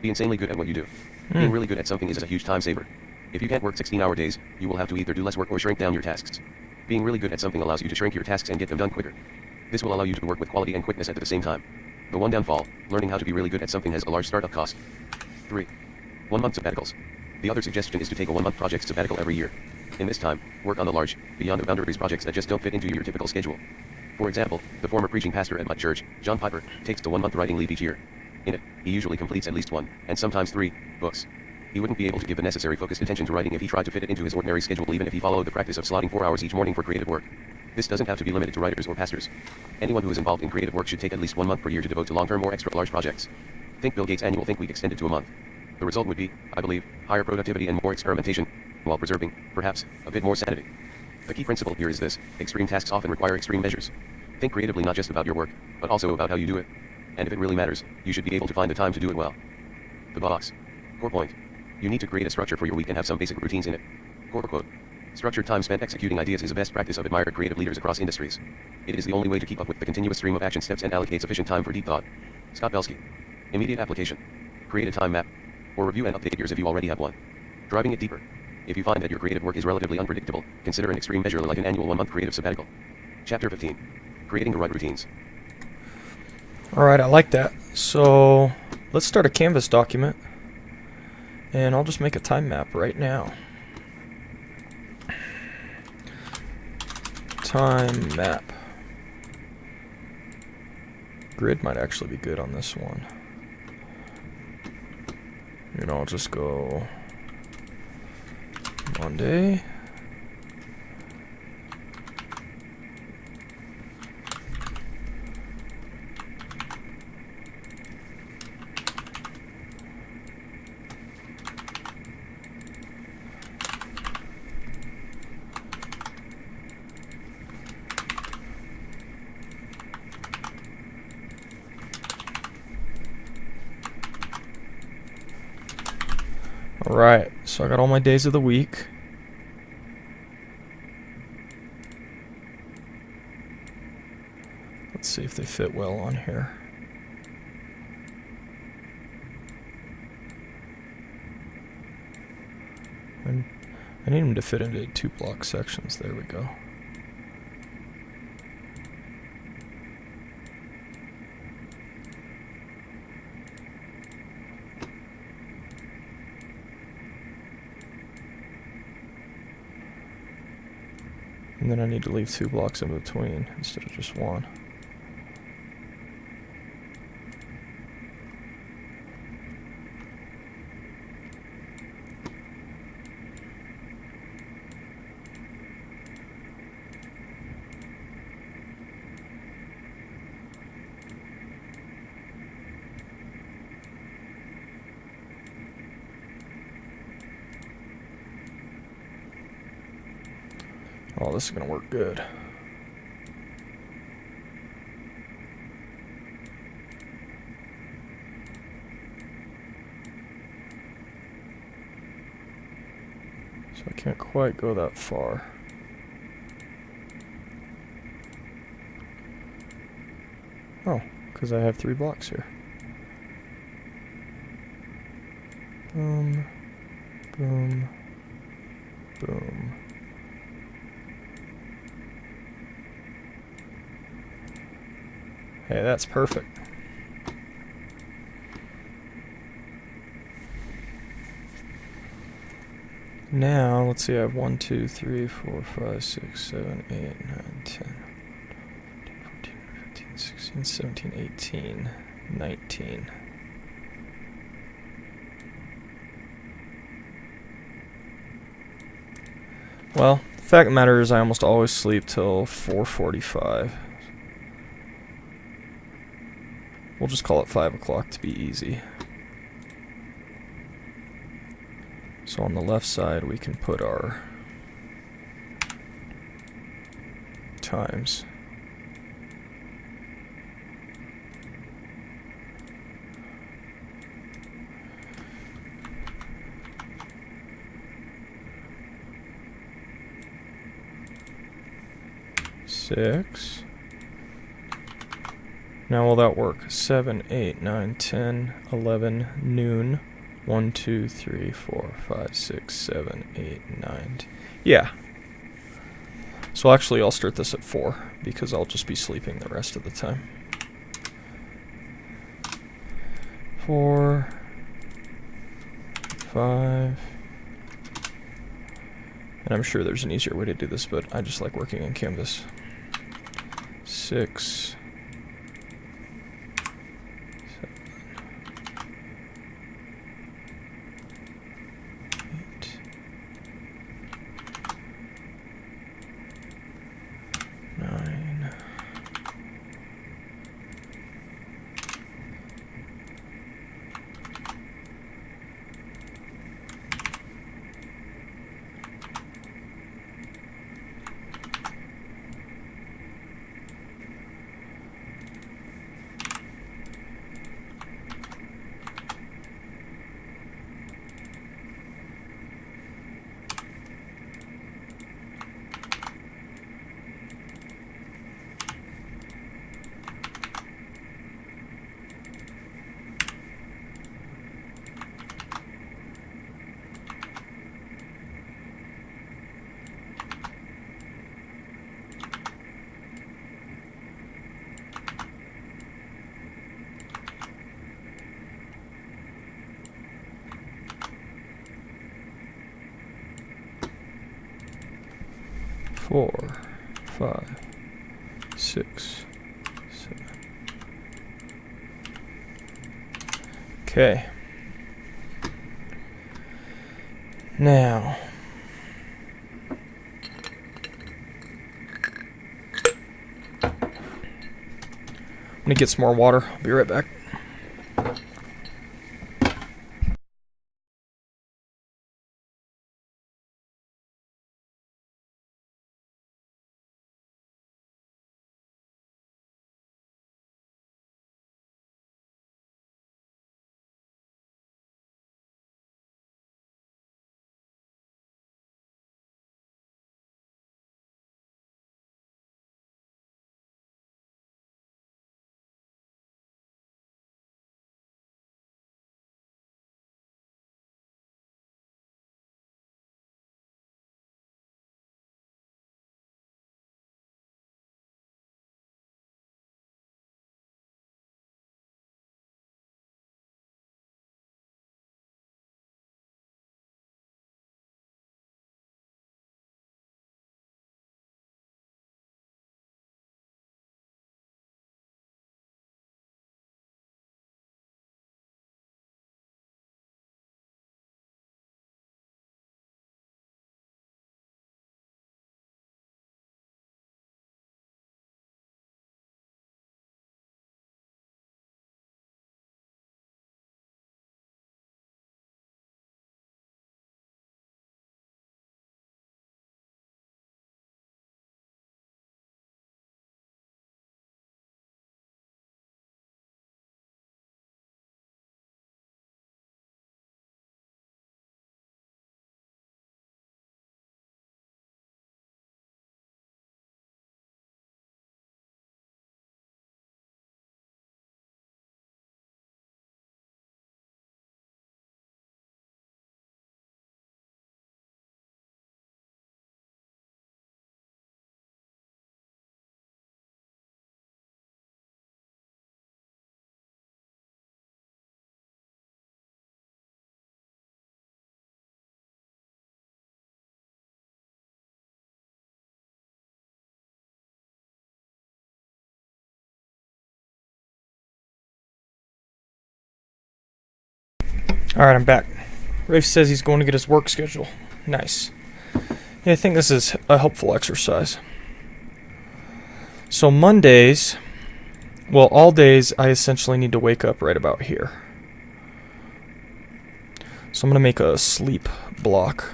Be insanely good at what you do. Being really good at something is a huge time saver. If you can't work 16-hour days, you will have to either do less work or shrink down your tasks. Being really good at something allows you to shrink your tasks and get them done quicker. This will allow you to work with quality and quickness at the same time. The one downfall, learning how to be really good at something has a large startup cost. 3. 1 month sabbaticals. The other suggestion is to take a 1-month project sabbatical every year. In this time, work on the large, beyond the boundaries projects that just don't fit into your typical schedule. For example, the former preaching pastor at my church, John Piper, takes the 1-month writing leave each year. In it, he usually completes at least 1, and sometimes 3, books. He wouldn't be able to give the necessary focused attention to writing if he tried to fit it into his ordinary schedule, even if he followed the practice of slotting 4 hours each morning for creative work. This doesn't have to be limited to writers or pastors. Anyone who is involved in creative work should take at least 1 month per year to devote to long-term or extra large projects. Think Bill Gates' annual Think Week extended to a month. The result would be, I believe, higher productivity and more experimentation, while preserving, perhaps, a bit more sanity. The key principle here is this: extreme tasks often require extreme measures. Think creatively not just about your work, but also about how you do it. And if it really matters, you should be able to find the time to do it well. The box. Core point. You need to create a structure for your week and have some basic routines in it. Core quote. Structured time spent executing ideas is a best practice of admired creative leaders across industries. It is the only way to keep up with the continuous stream of action steps and allocate sufficient time for deep thought. Scott Belsky. Immediate application. Create a time map. Or review and update yours if you already have one. Driving it deeper. If you find that your creative work is relatively unpredictable, consider an extreme measure like an annual 1-month creative sabbatical. Chapter 15. Creating the right routines. Alright, I like that. So, let's start a Canvas document. And I'll just make a time map right now. Time map. Grid might actually be good on this one. You know, I'll just go Monday. Alright, so I got all my days of the week. Let's see if they fit well on here. And I need them to fit into 2-block sections. There we go. And then I need to leave 2 blocks in between instead of just one. Oh, this is going to work good. So I can't quite go that far. Oh, because I have 3 blocks here. Boom, boom, boom. Hey, that's perfect. Now, let's see, I have 1, 2, 3, 4, 5, 6, 7, 8, 9, 10, 14, 15, 16, 17, 18, 19. Well, the fact of the matter is I almost always sleep till 4:45. We'll just call it 5 o'clock to be easy. So on the left side we can put our times. Six. Now will that work? 7, 8, 9, 10, 11, noon. 1, 2, 3, 4, 5, 6, 7, 8, 9. Yeah. So actually I'll start this at 4 because I'll just be sleeping the rest of the time. 4, 5. And I'm sure there's an easier way to do this, but I just like working in Canvas. 6. 9. 4, 5, 6, 7. Okay. Now, I'm gonna get some more water. I'll be right back. Alright, I'm back. Rafe says he's going to get his work schedule. Nice. Yeah, I think this is a helpful exercise. So Mondays, well, all days I essentially need to wake up right about here. So I'm going to make a sleep block.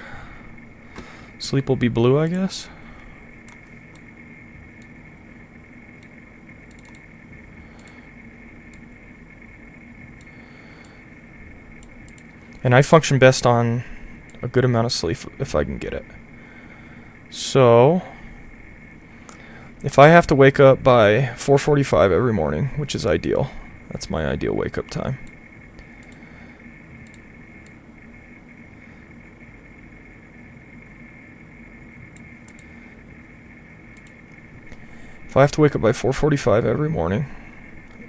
Sleep will be blue, I guess. And I function best on a good amount of sleep if I can get it. So, if I have to wake up by 4:45 every morning, which is ideal, that's my ideal wake up time. If I have to wake up by 4:45 every morning,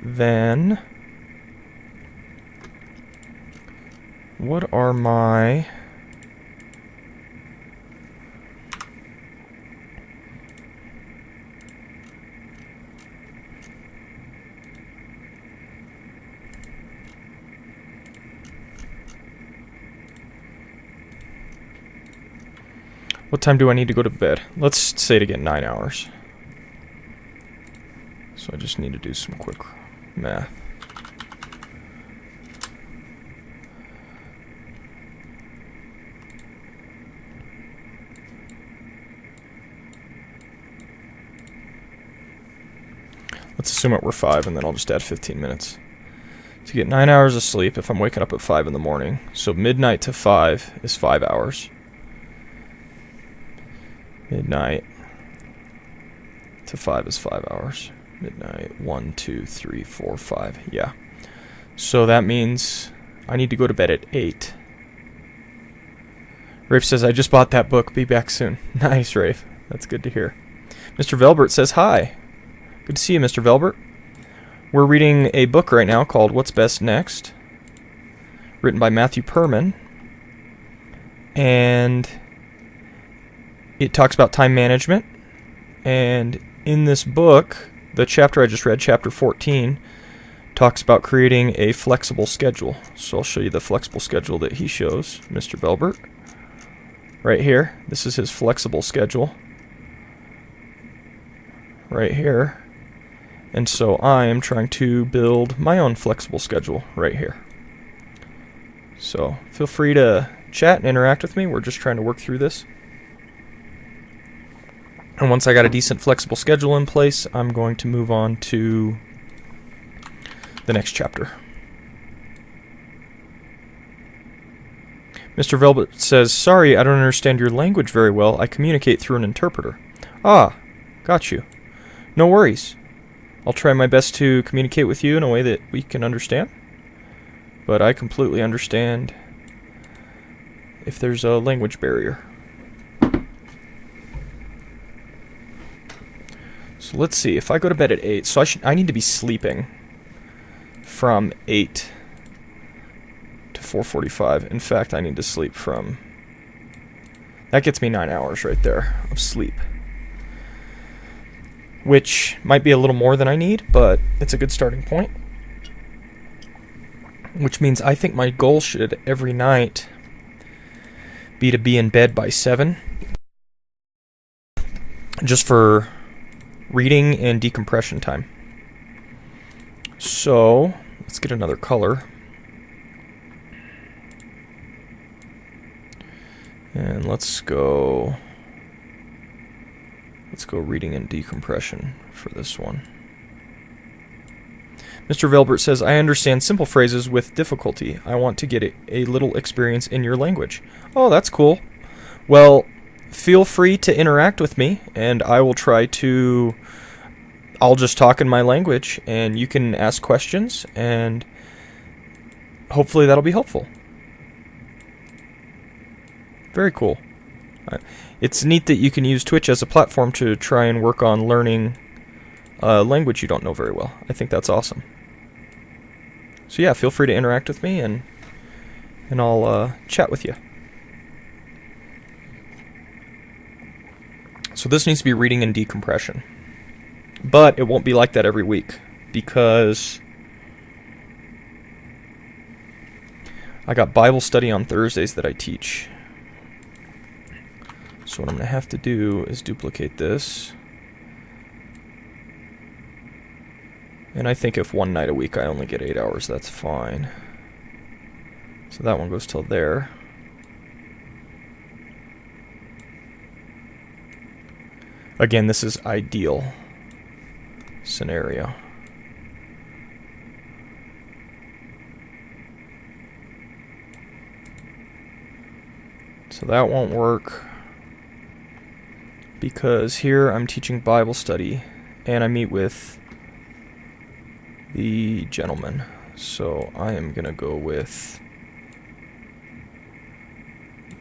then what are my what time do I need to go to bed? Let's say to get 9 hours. So I just need to do some quick math. Let's assume it were 5, and then I'll just add 15 minutes. To get 9 hours of sleep if I'm waking up at 5 in the morning. So midnight to 5 is 5 hours. Midnight to 5 is 5 hours. Midnight, 1, 2, 3, 4, 5. Yeah. So that means I need to go to bed at 8. Rafe says, I just bought that book. Be back soon. Nice, Rafe. That's good to hear. Mr. Velbert says, hi. Good to see you, Mr. Velbert. We're reading a book right now called What's Best Next, written by Matthew Perman. And it talks about time management And in this book, the chapter I just read, chapter 14, talks about creating a flexible schedule. So I'll show you the flexible schedule that he shows, Mr. Velbert. Right here, this is his flexible schedule. Right here. And so I am trying to build my own flexible schedule right here. So feel free to chat and interact with me. We're just trying to work through this. And once I got a decent flexible schedule in place, I'm going to move on to the next chapter. Mr. Velbert says, "Sorry, I don't understand your language very well. I communicate through an interpreter." Ah, got you. No worries. I'll try my best to communicate with you in a way that we can understand. But I completely understand if there's a language barrier. So let's see, if I go to bed at 8, so I need to be sleeping from 8 to 4:45. In fact, I need to sleep from... That gets me 9 hours right there of sleep. Which might be a little more than I need, but it's a good starting point. Which means I think my goal should every night be to be in bed by 7. Just for reading and decompression time. So, let's get another color. And let's go reading and decompression for this one. Mr. Velbert says, "I understand simple phrases with difficulty. I want to get a little experience in your language." Oh, that's cool. Well, feel free to interact with me, and I will try to... I'll just talk in my language, and you can ask questions, and hopefully that'll be helpful. Very cool. It's neat that you can use Twitch as a platform to try and work on learning a language you don't know very well. I think that's awesome. So yeah, feel free to interact with me, and I'll chat with you. So this needs to be reading and decompression. But it won't be like that every week, because I got Bible study on Thursdays that I teach. So what I'm going to have to do is duplicate this. And I think if one night a week I only get 8 hours, that's fine. So that one goes till there. Again, this is ideal scenario. So that won't work, because here I'm teaching Bible study and I meet with the gentleman. So I am going to go with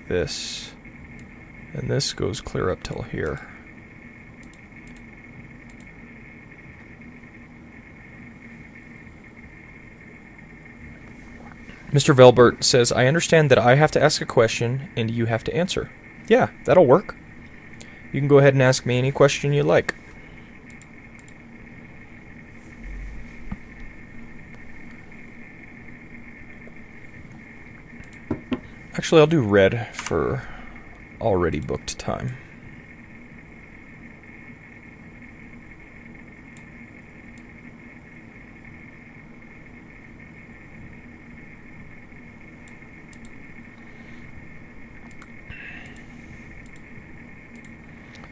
this, and this goes clear up till here. Mr. Velbert says, "I understand that I have to ask a question and you have to answer." Yeah, that'll work. You can go ahead and ask me any question you like. Actually, I'll do red for already booked time.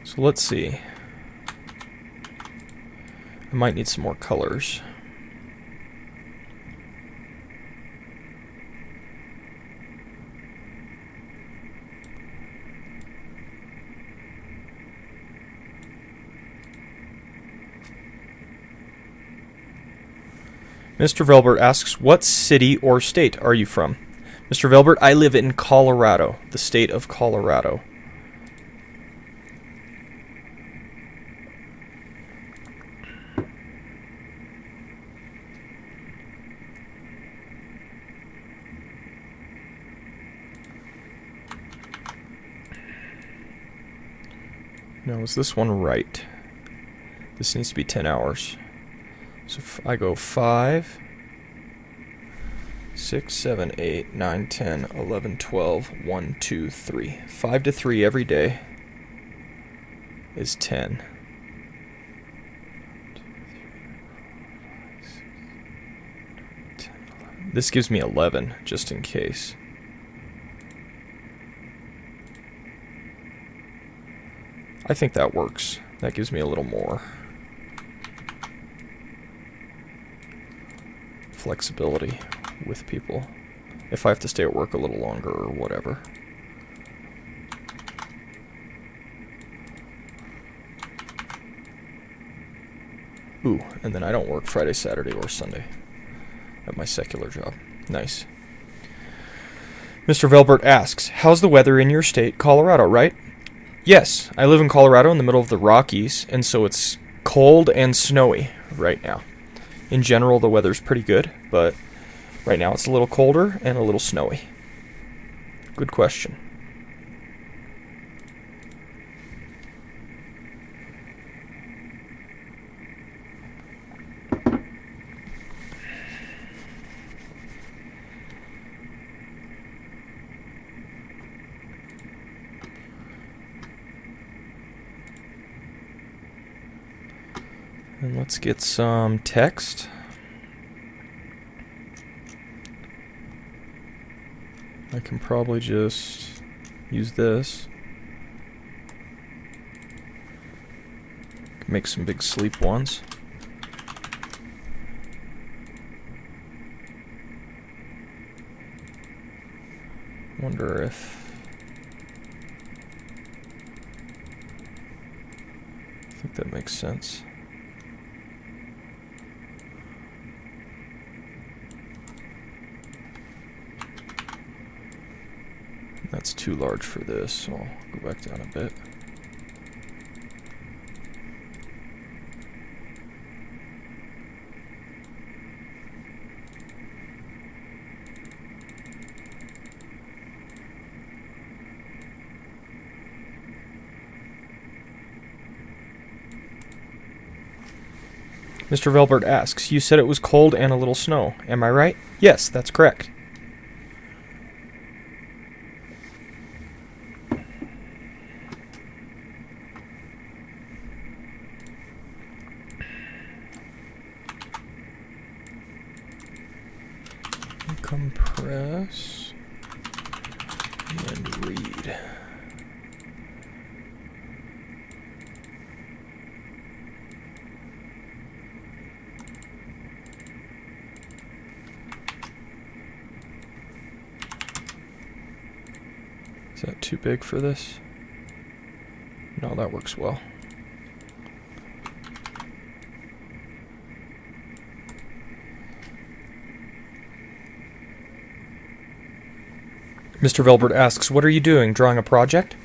So let's see. I might need some more colors. Mr. Velbert asks, "What city or state are you from?" Mr. Velbert, I live in Colorado, the state of Colorado. Now, is this one right? This needs to be 10 hours. So if I go 5, 6, 7, 8, 9, 10, 11, 12, 1, 2, 3. 5 to 3 every day is 10. This gives me 11, just in case. I think that works. That gives me a little more flexibility with people if I have to stay at work a little longer or whatever. Ooh, and then I don't work Friday, Saturday, or Sunday at my secular job. Nice. Mr. Velbert asks, how's the weather in your state, Colorado, right? Yes, I live in Colorado in the middle of the Rockies, and so it's cold and snowy right now. In general, the weather's pretty good, but right now it's a little colder and a little snowy. Good question. And let's get some text. I can probably just use this. Make some big sleep ones. Wonder if... I think that makes sense. That's too large for this, so I'll go back down a bit. Mr. Velbert asks, you said it was cold and a little snow. Am I right? Yes, that's correct. Compress and read. Is that too big for this? No, that works well. Mr. Velbert asks, what are you doing? Drawing a project?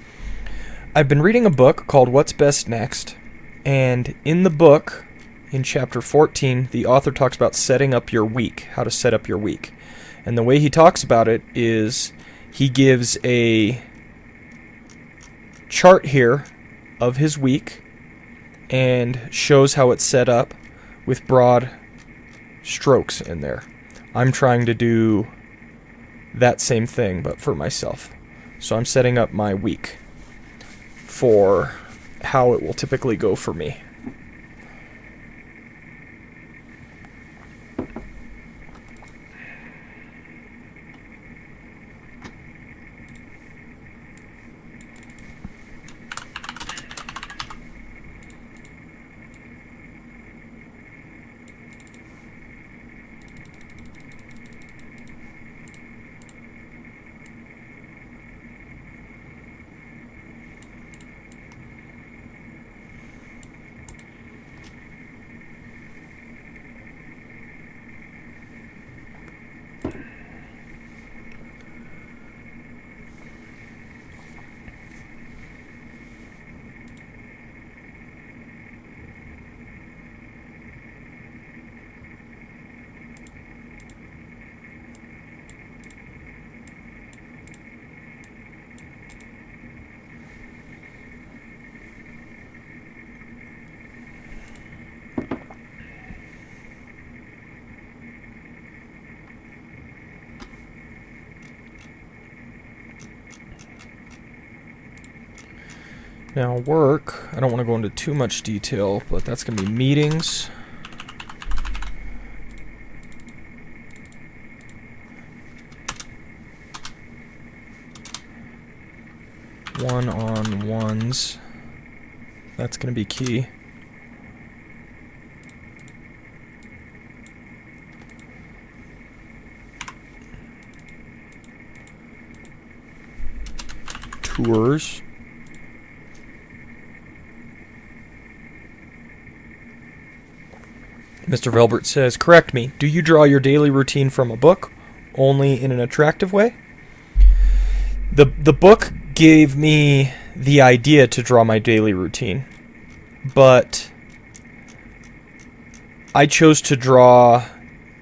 I've been reading a book called What's Best Next, and in the book, in chapter 14, the author talks about setting up your week, how to set up your week. And the way he talks about it is he gives a chart here of his week and shows how it's set up with broad strokes in there. I'm trying to do that same thing, but for myself. So I'm setting up my week for how it will typically go for me. Now work, I don't want to go into too much detail, but that's going to be meetings. One-on-ones. That's going to be key. Tours. Mr. Velbert says, correct me, do you draw your daily routine from a book, only in an attractive way? The book gave me the idea to draw my daily routine, but I chose to draw,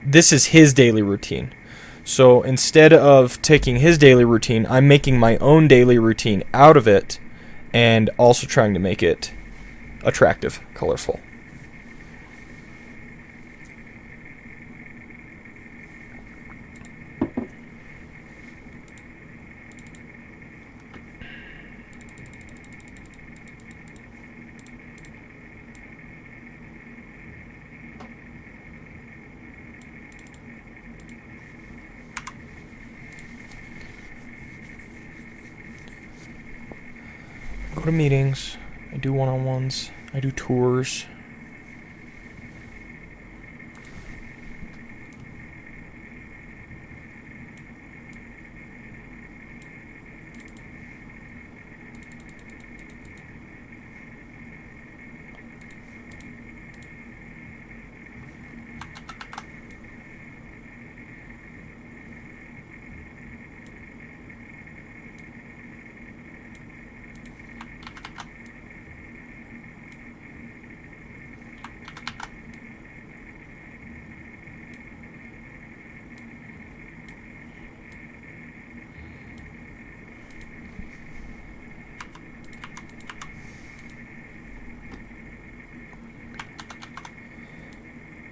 this is his daily routine. So instead of taking his daily routine, I'm making my own daily routine out of it and also trying to make it attractive, colorful. Go to meetings, I do one-on-ones, I do tours.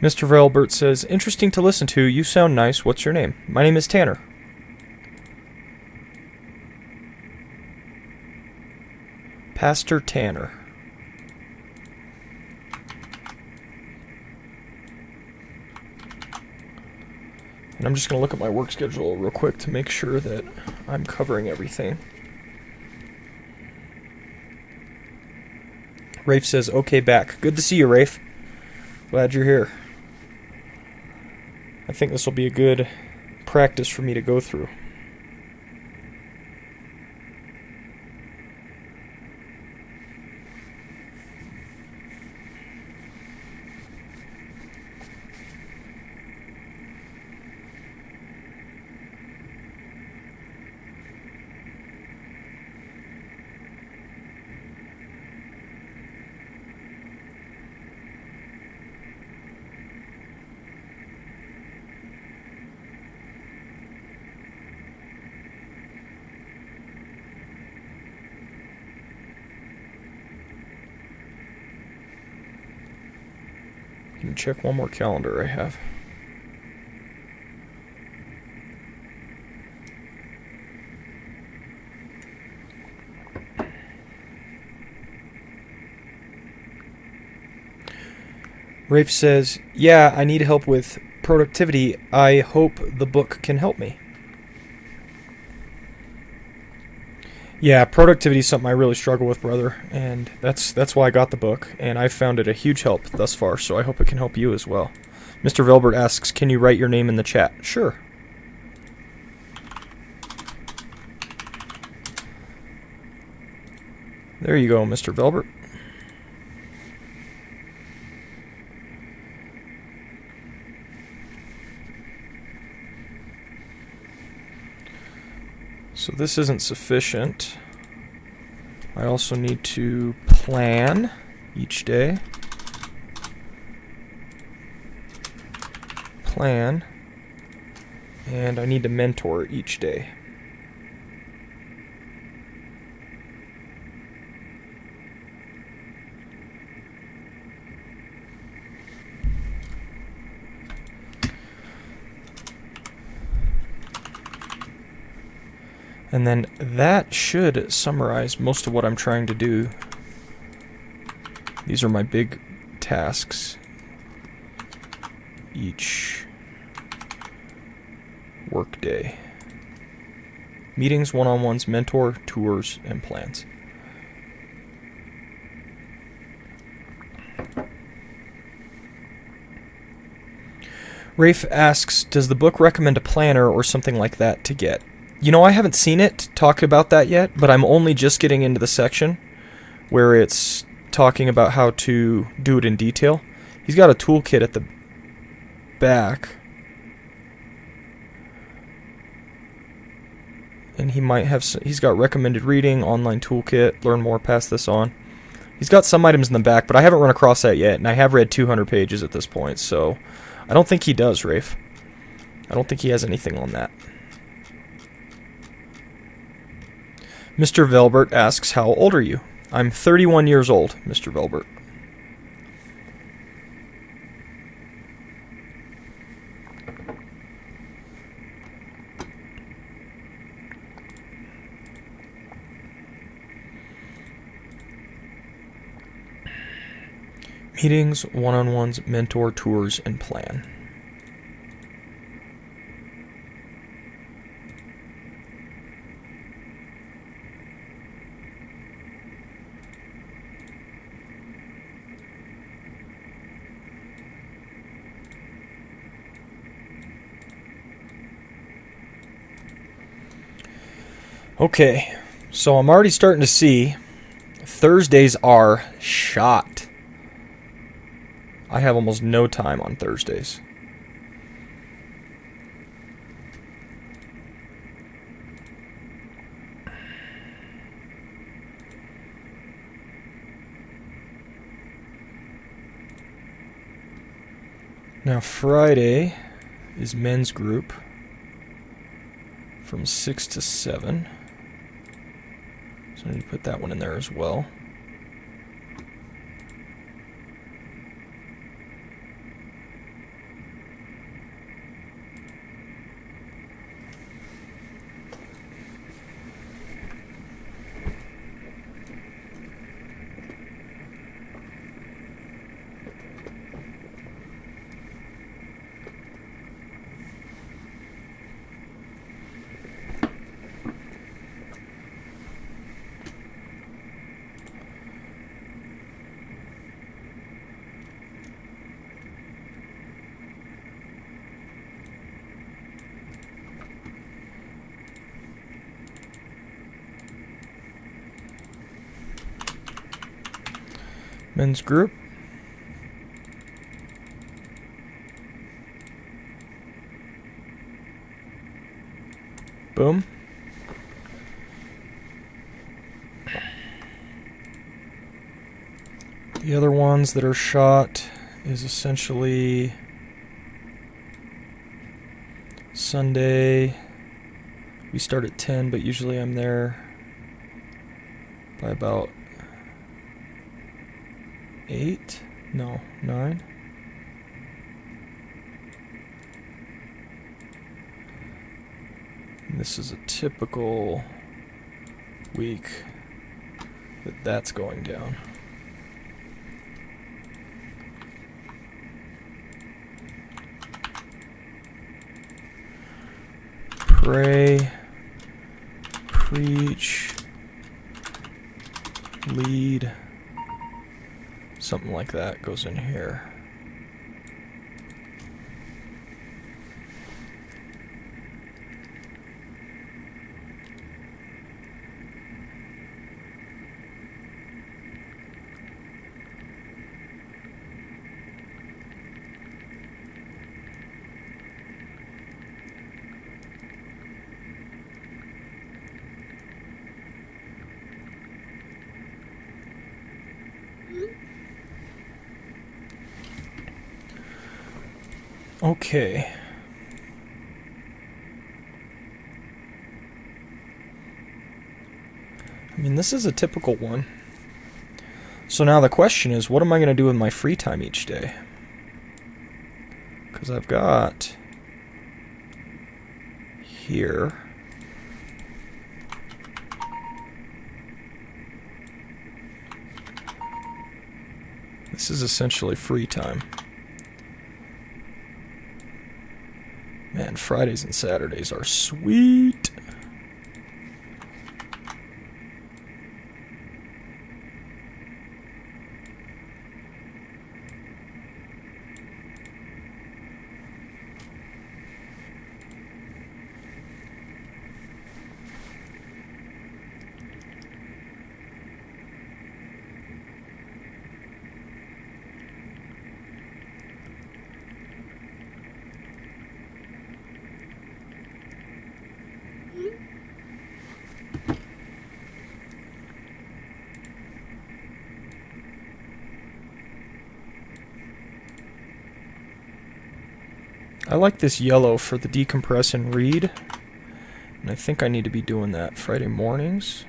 Mr. Velbert says, interesting to listen to. You sound nice. What's your name? My name is Tanner. Pastor Tanner. And I'm just going to look at my work schedule real quick to make sure that I'm covering everything. Rafe says, okay, back. Good to see you, Rafe. Glad you're here. I think this will be a good practice for me to go through. Let me check one more calendar I have. Rafe says, yeah, I need help with productivity. I hope the book can help me. Yeah, productivity is something I really struggle with, brother, and that's why I got the book, and I've found it a huge help thus far, so I hope it can help you as well. Mr. Velbert asks, can you write your name in the chat? Sure. There you go, Mr. Velbert. So this isn't sufficient. I also need to plan each day. Plan. And I need to mentor each day. And then that should summarize most of what I'm trying to do These are my big tasks each workday. Meetings, one-on-ones, mentor, tours, and plans. Rafe asks, does the book recommend a planner or something like that to get? You know, I haven't seen it talk about that yet, but I'm only just getting into the section where it's talking about how to do it in detail. He's got a toolkit at the back. And he might have, he's got recommended reading, online toolkit, learn more, pass this on. He's got some items in the back, but I haven't run across that yet, and I have read 200 pages at this point, so I don't think he does, Rafe. I don't think he has anything on that. Mr. Velbert asks, how old are you? I'm 31 years old, Mr. Velbert. Meetings, one-on-ones, mentor, tours, and plan. Okay, so I'm already starting to see Thursdays are shot. I have almost no time on Thursdays. Now Friday is men's group from 6 to 7. So I need to put that one in there as well. Men's group. Boom. The other ones that are shot is essentially Sunday. We start at 10, but usually I'm there by about 8? No, 9? And this is a typical week that's going down. Pray, preach, lead, something like that goes in here. Okay. I mean, this is a typical one. So now the question is, what am I going to do with my free time each day? Because I've got here This is essentially free time. Man, Fridays and Saturdays are sweet. I like this yellow for the decompress and read, and I think I need to be doing that Friday mornings.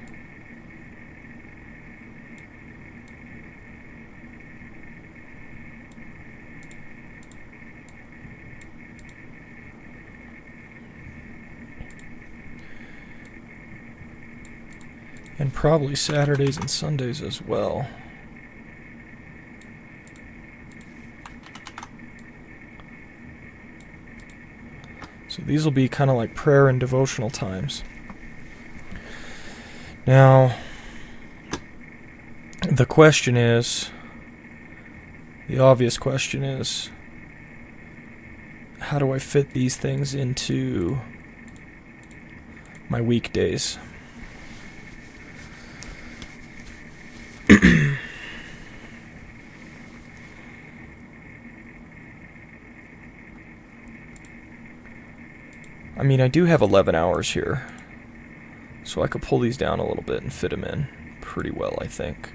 And probably Saturdays and Sundays as well. So these will be kind of like prayer and devotional times. Now, the obvious question is, how do I fit these things into my weekdays? I mean, I do have 11 hours here, so I could pull these down a little bit and fit them in pretty well, I think.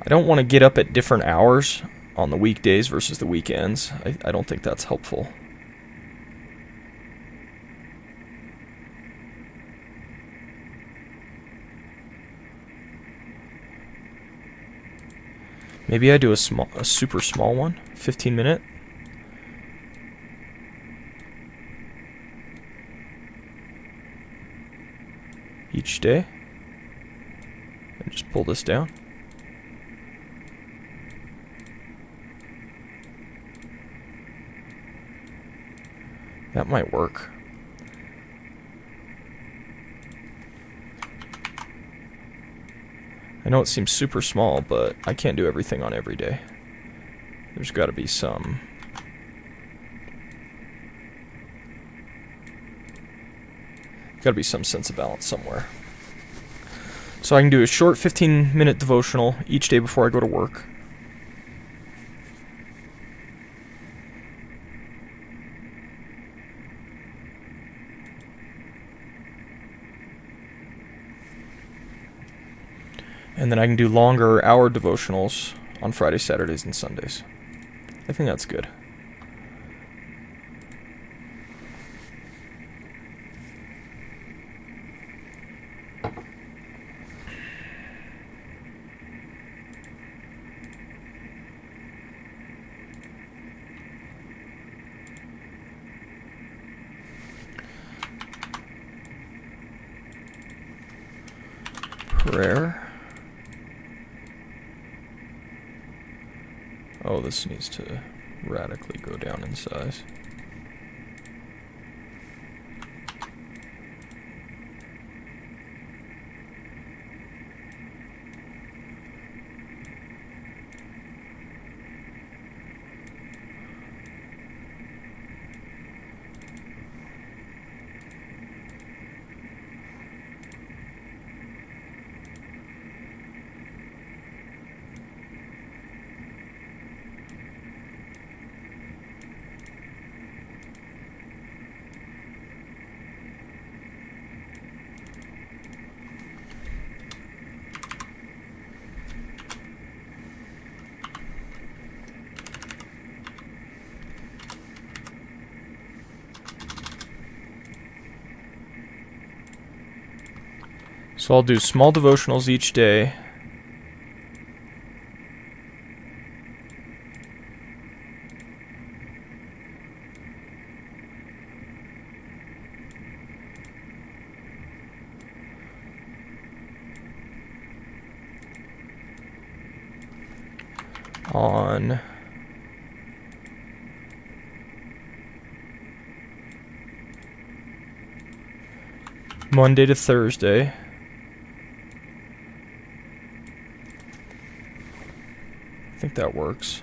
I don't want to get up at different hours on the weekdays versus the weekends. I don't think that's helpful. Maybe I do a super small one, 15-minute. Each day. And just pull this down. That might work. I know it seems super small, but I can't do everything on every day. There's got to be some... sense of balance somewhere. So I can do a short 15-minute devotional each day before I go to work. And then I can do longer hour devotionals on Fridays, Saturdays, and Sundays. I think that's good. Prayer. Oh, this needs to radically go down in size. So I'll do small devotionals each day. on Monday to Thursday. I think that works.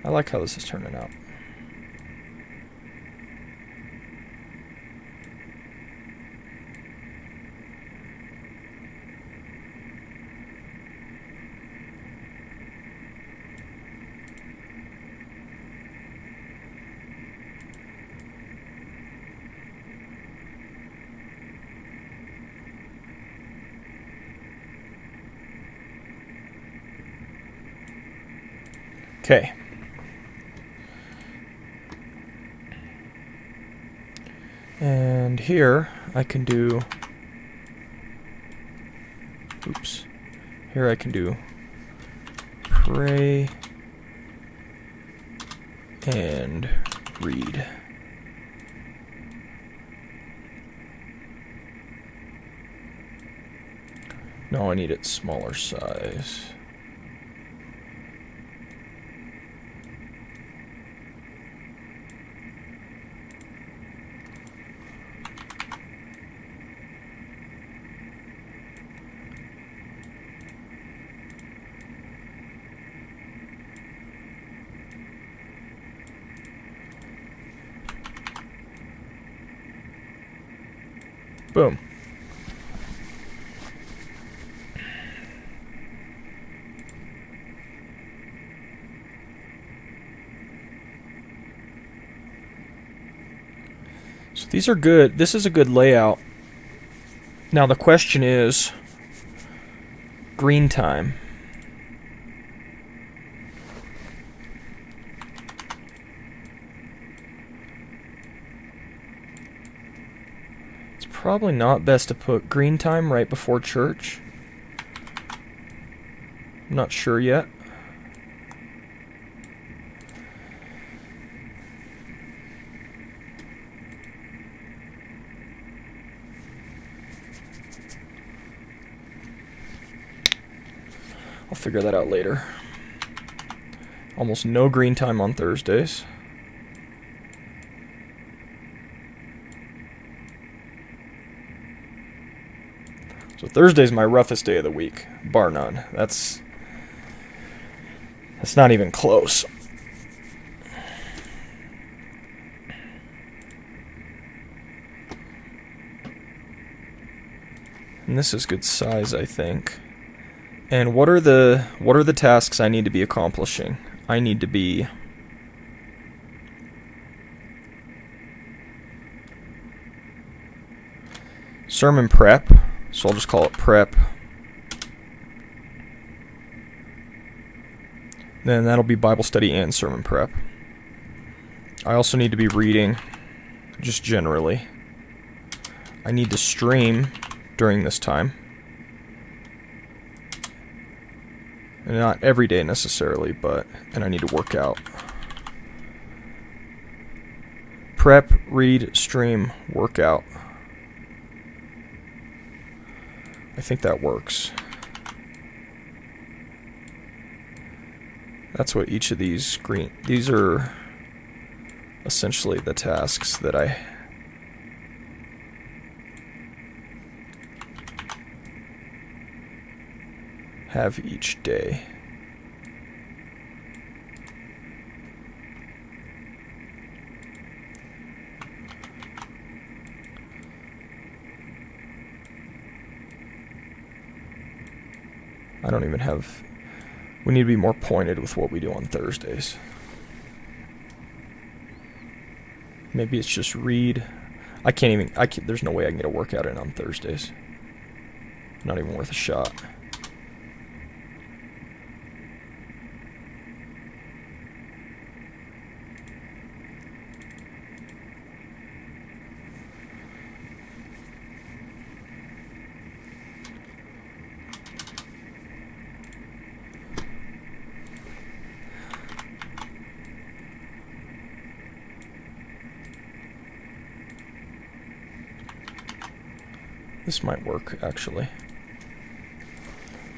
I like how this is turning out. Okay. And here I can do, oops, here I can do pray and read. No, I need it smaller size. Boom. So these are good. This is a good layout. Now the question is green time. It's probably not best to put green time right before church. I'm not sure yet. I'll figure that out later. Almost no green time on Thursdays. So Thursday's my roughest day of the week, bar none. That's not even close. And this is good size, I think. And what are the tasks I need to be accomplishing? I need to be sermon prep, so I'll just call it prep. Then that'll be Bible study and sermon prep. I also need to be reading, just generally. I need to stream during this time. And not every day necessarily, and I need to work out. Prep, read, stream, workout. I think that works. That's what each of these these are essentially the tasks that I have each day. I don't even have... We need to be more pointed with what we do on Thursdays. Maybe it's just read. There's no way I can get a workout in on Thursdays. Not even worth a shot. This might work, actually.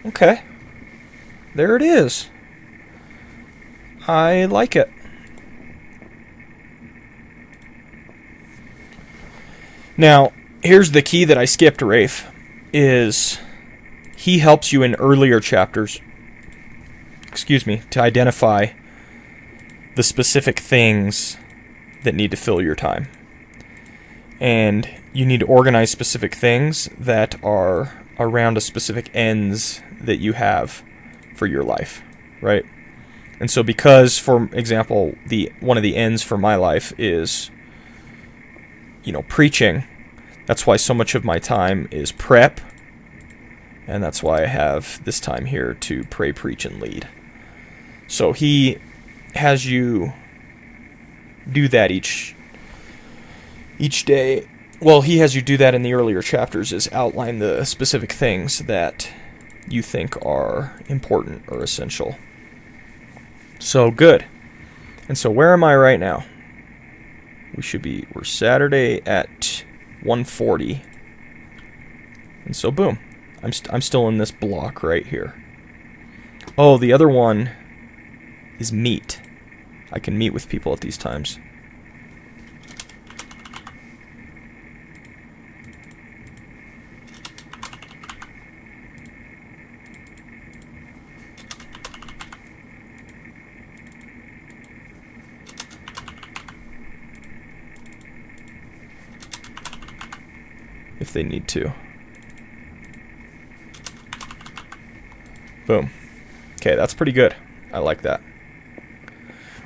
Okay. There it is. I like it. Now, here's the key that I skipped, Rafe, is he helps you in earlier chapters, to identify the specific things that need to fill your time. And you need to organize specific things that are around a specific ends that you have for your life, right? And so because, for example, one of the ends for my life is, preaching, that's why so much of my time is prep, and that's why I have this time here to pray, preach, and lead. So he has you do that each day. Well, he has you do that in the earlier chapters, is outline the specific things that you think are important or essential. So good. And so where am I right now? We're Saturday at 1:40. And so boom. I'm still in this block right here. Oh, the other one is meet. I can meet with people at these times. If they need to. Boom. Okay, that's pretty good. I like that.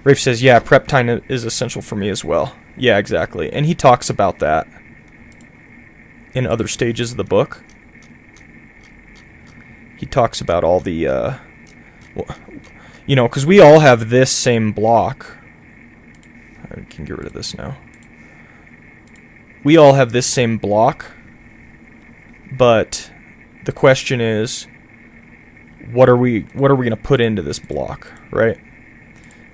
Rafe says, yeah, prep time is essential for me as well. Yeah, exactly. And he talks about that in other stages of the book. He talks about all the, because we all have this same block. I can get rid of this now. We all have this same block, but the question is, what are we going to put into this block, right?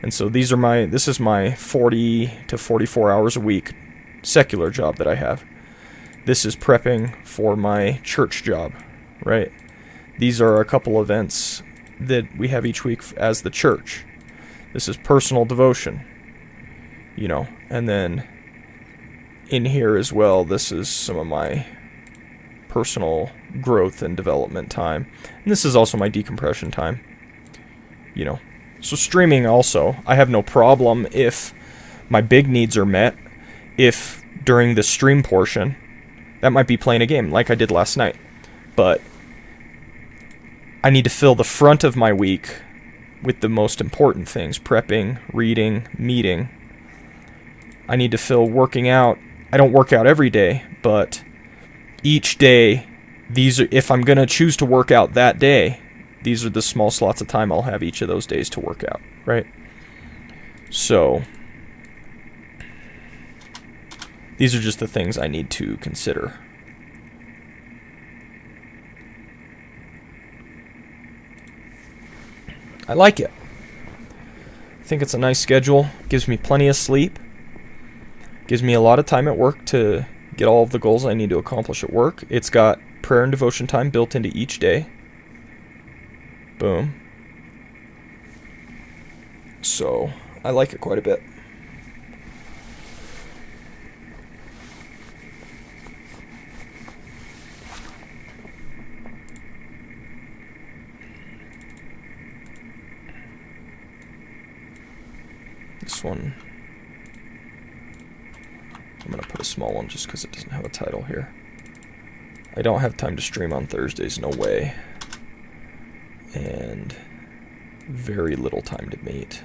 And so this is my 40 to 44 hours a week secular job that I have. This is prepping for my church job, right? These are a couple events that we have each week as the church. This is personal devotion, and then in here as well, this is some of my personal growth and development time. And this is also my decompression time. So streaming also, I have no problem if my big needs are met. If during the stream portion, that might be playing a game like I did last night. But I need to fill the front of my week with the most important things: prepping, reading, meeting. I need to fill working out. I don't work out every day, but each day, if I'm going to choose to work out that day, these are the small slots of time I'll have each of those days to work out, right? So these are just the things I need to consider. I like it. I think it's a nice schedule. Gives me plenty of sleep. Gives me a lot of time at work to get all of the goals I need to accomplish at work. It's got prayer and devotion time built into each day. Boom. So, I like it quite a bit. This one, I'm going to put a small one just because it doesn't have a title here. I don't have time to stream on Thursdays, no way. And very little time to meet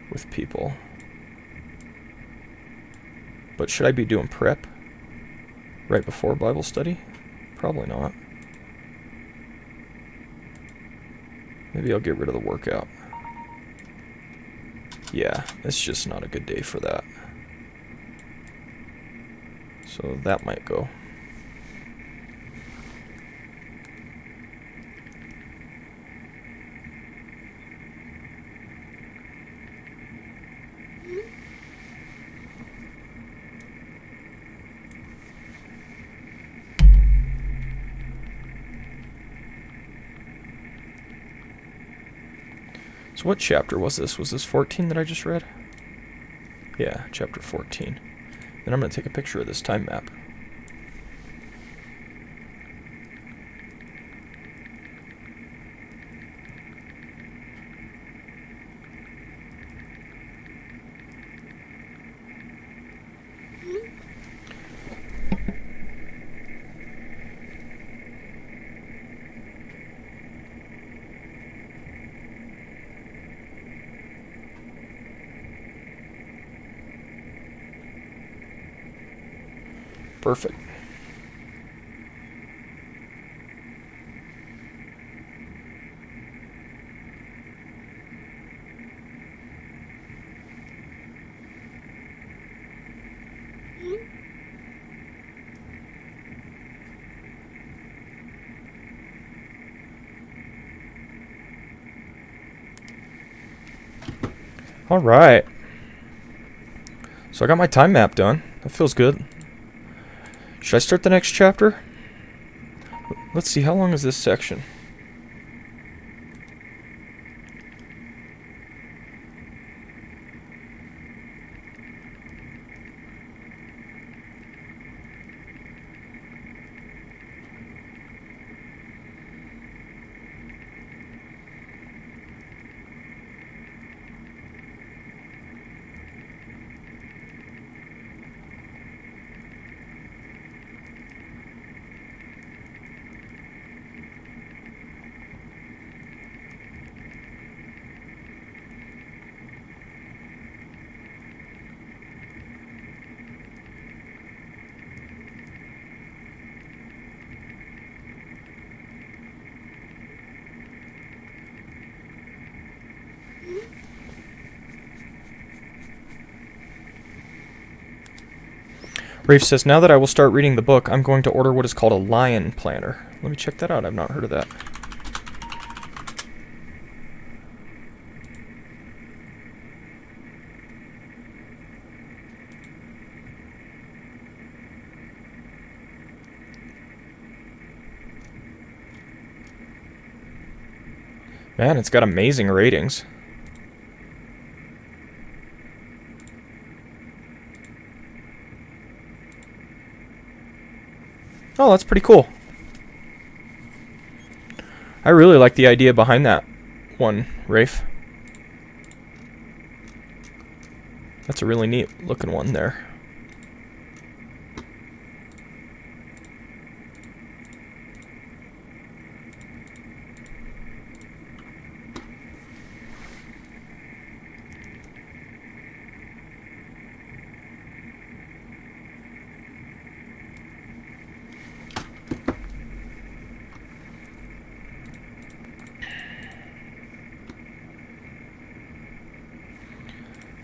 with people. But should I be doing prep right before Bible study? Probably not. Maybe I'll get rid of the workout. Yeah, it's just not a good day for that. So that might go. So what chapter was this? Was this 14 that I just read? Yeah, chapter 14. Then I'm going to take a picture of this time map. Perfect. All right. So I got my time map done. That feels good. Should I start the next chapter? Let's see, how long is this section? Rafe says, now that I will start reading the book, I'm going to order what is called a lion planner. Let me check that out. I've not heard of that. Man, it's got amazing ratings. Oh, that's pretty cool. I really like the idea behind that one, Rafe. That's a really neat looking one there.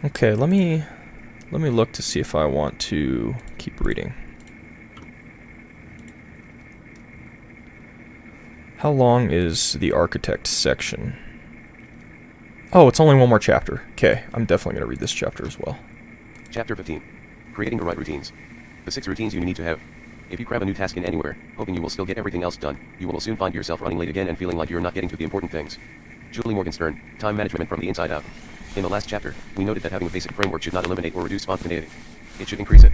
Okay, let me look to see if I want to keep reading. How long is the architect section? Oh, it's only one more chapter. Okay, I'm definitely going to read this chapter as well. Chapter 15. Creating the right routines. The 6 routines you need to have. If you grab a new task in anywhere, hoping you will still get everything else done, you will soon find yourself running late again and feeling like you're not getting to the important things. Julie Morgenstern, Time Management from the Inside Out. In the last chapter, we noted that having a basic framework should not eliminate or reduce spontaneity. It should increase it.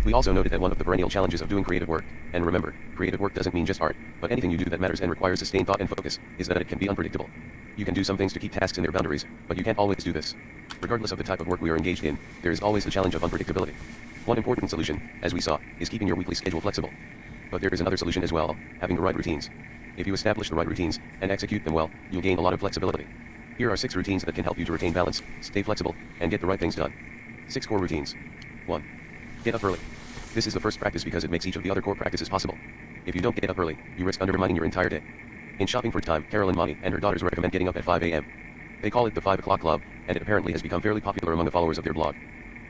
We also noted that one of the perennial challenges of doing creative work, and remember, creative work doesn't mean just art, but anything you do that matters and requires sustained thought and focus, is that it can be unpredictable. You can do some things to keep tasks in their boundaries, but you can't always do this. Regardless of the type of work we are engaged in, there is always the challenge of unpredictability. One important solution, as we saw, is keeping your weekly schedule flexible. But there is another solution as well, having the right routines. If you establish the right routines, and execute them well, you'll gain a lot of flexibility. Here are 6 routines that can help you to retain balance, stay flexible, and get the right things done. 6 core routines. 1. Get up early. This is the first practice because it makes each of the other core practices possible. If you don't get up early, you risk undermining your entire day. In Shopping for Time, Carolyn Monty and her daughters recommend getting up at 5 a.m. They call it the 5 o'clock club, and it apparently has become fairly popular among the followers of their blog.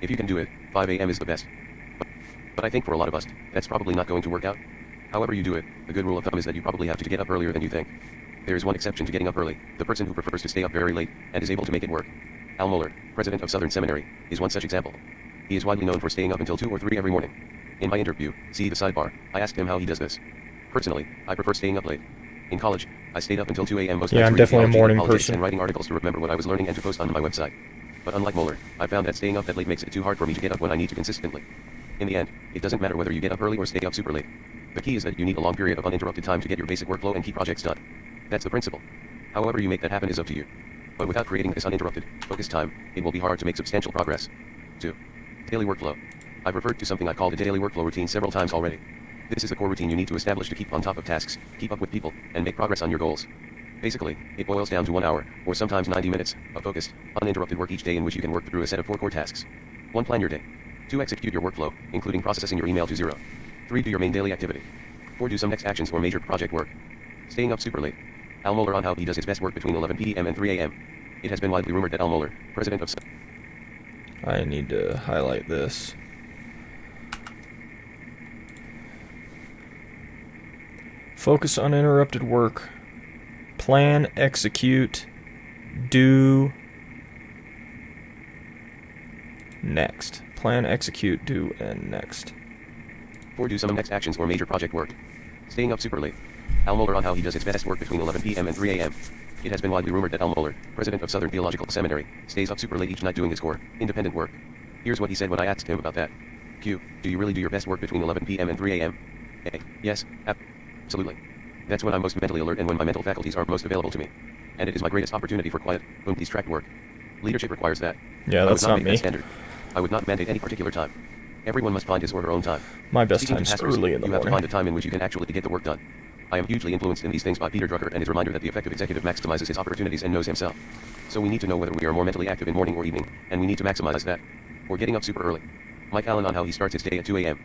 If you can do it, 5 a.m. is the best. But I think for a lot of us, that's probably not going to work out. However you do it, a good rule of thumb is that you probably have to get up earlier than you think. There is one exception to getting up early, the person who prefers to stay up very late, and is able to make it work. Al Mohler, president of Southern Seminary, is one such example. He is widely known for staying up until 2 or 3 every morning. In my interview, see the sidebar, I asked him how he does this. Personally, I prefer staying up late. In college, I stayed up until 2 a.m. most Yeah, nights I'm reading definitely a theology, morning politics, person. and writing articles to remember what I was learning and to post on my website. But unlike Moeller, I found that staying up that late makes it too hard for me to get up when I need to consistently. In the end, it doesn't matter whether you get up early or stay up super late. The key is that you need a long period of uninterrupted time to get your basic workflow and key projects done. That's the principle. However you make that happen is up to you. But without creating this uninterrupted, focused time, it will be hard to make substantial progress. 2. Daily workflow. I've referred to something I called a daily workflow routine several times already. This is the core routine you need to establish to keep on top of tasks, keep up with people, and make progress on your goals. Basically, it boils down to 1 hour, or sometimes 90 minutes, of focused, uninterrupted work each day in which you can work through a set of 4 core tasks. 1. Plan your day. 2. Execute your workflow, including processing your email to 0. 3. Do your main daily activity. 4. Do some next actions or major project work. Staying up super late. Al Mohler on how he does his best work between 11 p.m. and 3 a.m. It has been widely rumored that Al Mohler, president of... I need to highlight this. Focus on uninterrupted work. Plan, execute, do, next. Plan, execute, do, and next. 4. Do some next actions or major project work. Staying up super late. Al Mohler on how he does his best work between 11 p.m. and 3 a.m. It has been widely rumored that Al Mohler, president of Southern Theological Seminary, stays up super late each night doing his core, independent work. Here's what he said when I asked him about that. Q. Do you really do your best work between 11 p.m. and 3 a.m.? A. Yes, absolutely. That's when I'm most mentally alert and when my mental faculties are most available to me. And it is my greatest opportunity for quiet, distract work. Leadership requires that. Yeah, that's not me. Standard. I would not mandate any particular time. Everyone must find his or her own time. My best Speaking time's to taskers, early in the you have to morning. find a time in which you can actually get the work done. I am hugely influenced in these things by Peter Drucker and his reminder that the effective executive maximizes his opportunities and knows himself. So we need to know whether we are more mentally active in morning or evening, and we need to maximize that. Or getting up super early. Mike Allen on how he starts his day at 2 a.m.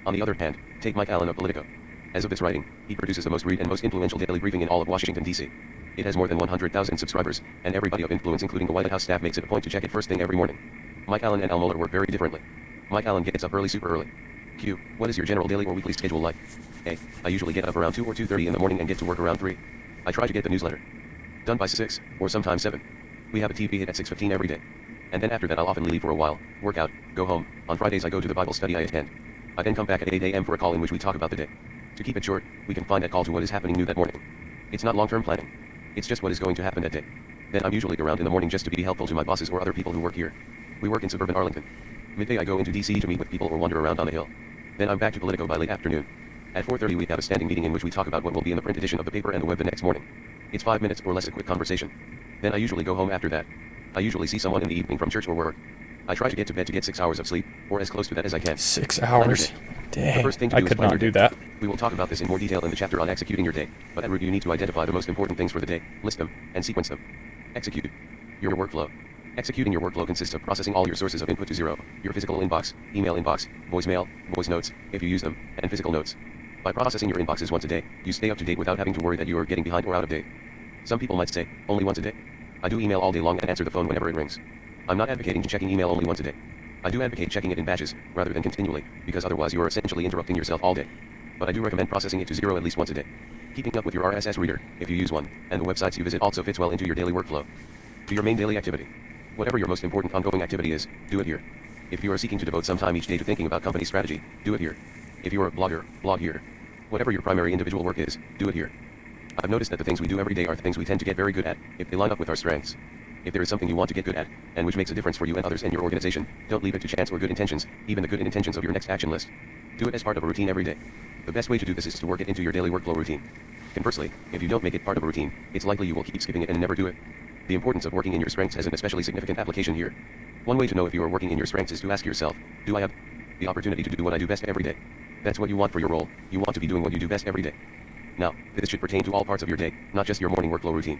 On the other hand, take Mike Allen of Politico. As of this writing, he produces the most read and most influential daily briefing in all of Washington, D.C. It has more than 100,000 subscribers, and everybody of influence including the White House staff makes it a point to check it first thing every morning. Mike Allen and Al Mohler work very differently. Mike Allen gets up early super early. Q. What is your general daily or weekly schedule like? A. I usually get up around 2 or 2:30 in the morning and get to work around 3. I try to get the newsletter done by 6, or sometimes 7. We have a TV hit at 6:15 every day. And then after that I'll often leave for a while, work out, go home. On Fridays I go to the Bible study I attend. I then come back at 8 a.m. for a call in which we talk about the day. To keep it short, we confine that call to what is happening new that morning. It's not long-term planning. It's just what is going to happen that day. Then I'm usually around in the morning just to be helpful to my bosses or other people who work here. We work in suburban Arlington. Midday I go into DC to meet with people or wander around on the hill. Then I'm back to Politico by late afternoon. At 4:30 we have a standing meeting in which we talk about what will be in the print edition of the paper and the web the next morning. It's 5 minutes or less a quick conversation. Then I usually go home after that. I usually see someone in the evening from church or work. I try to get to bed to get 6 hours of sleep, or as close to that as I can. 6 hours? The first thing Dang, to do I is could plan not your do day. that. We will talk about this in more detail in the chapter on executing your day, but at root you need to identify the most important things for the day, list them, and sequence them. Execute your workflow. Executing your workflow consists of processing all your sources of input to 0, your physical inbox, email inbox, voicemail, voice notes, if you use them, and physical notes. By processing your inboxes once a day, you stay up to date without having to worry that you are getting behind or out of date. Some people might say, only once a day. I do email all day long and answer the phone whenever it rings. I'm not advocating checking email only once a day. I do advocate checking it in batches, rather than continually, because otherwise you are essentially interrupting yourself all day. But I do recommend processing it to 0 at least once a day. Keeping up with your RSS reader, if you use one, and the websites you visit also fits well into your daily workflow. Do your main daily activity. Whatever your most important ongoing activity is, do it here. If you are seeking to devote some time each day to thinking about company strategy, do it here. If you are a blogger, blog here. Whatever your primary individual work is, do it here. I've noticed that the things we do every day are things we tend to get very good at, if they line up with our strengths. If there is something you want to get good at, and which makes a difference for you and others and your organization, don't leave it to chance or good intentions, even the good intentions of your next action list. Do it as part of a routine every day. The best way to do this is to work it into your daily workflow routine. Conversely, if you don't make it part of a routine, it's likely you will keep skipping it and never do it. The importance of working in your strengths has an especially significant application here. One way to know if you are working in your strengths is to ask yourself, do I have the opportunity to do what I do best every day? That's what you want for your role, you want to be doing what you do best every day. Now, this should pertain to all parts of your day, not just your morning workflow routine.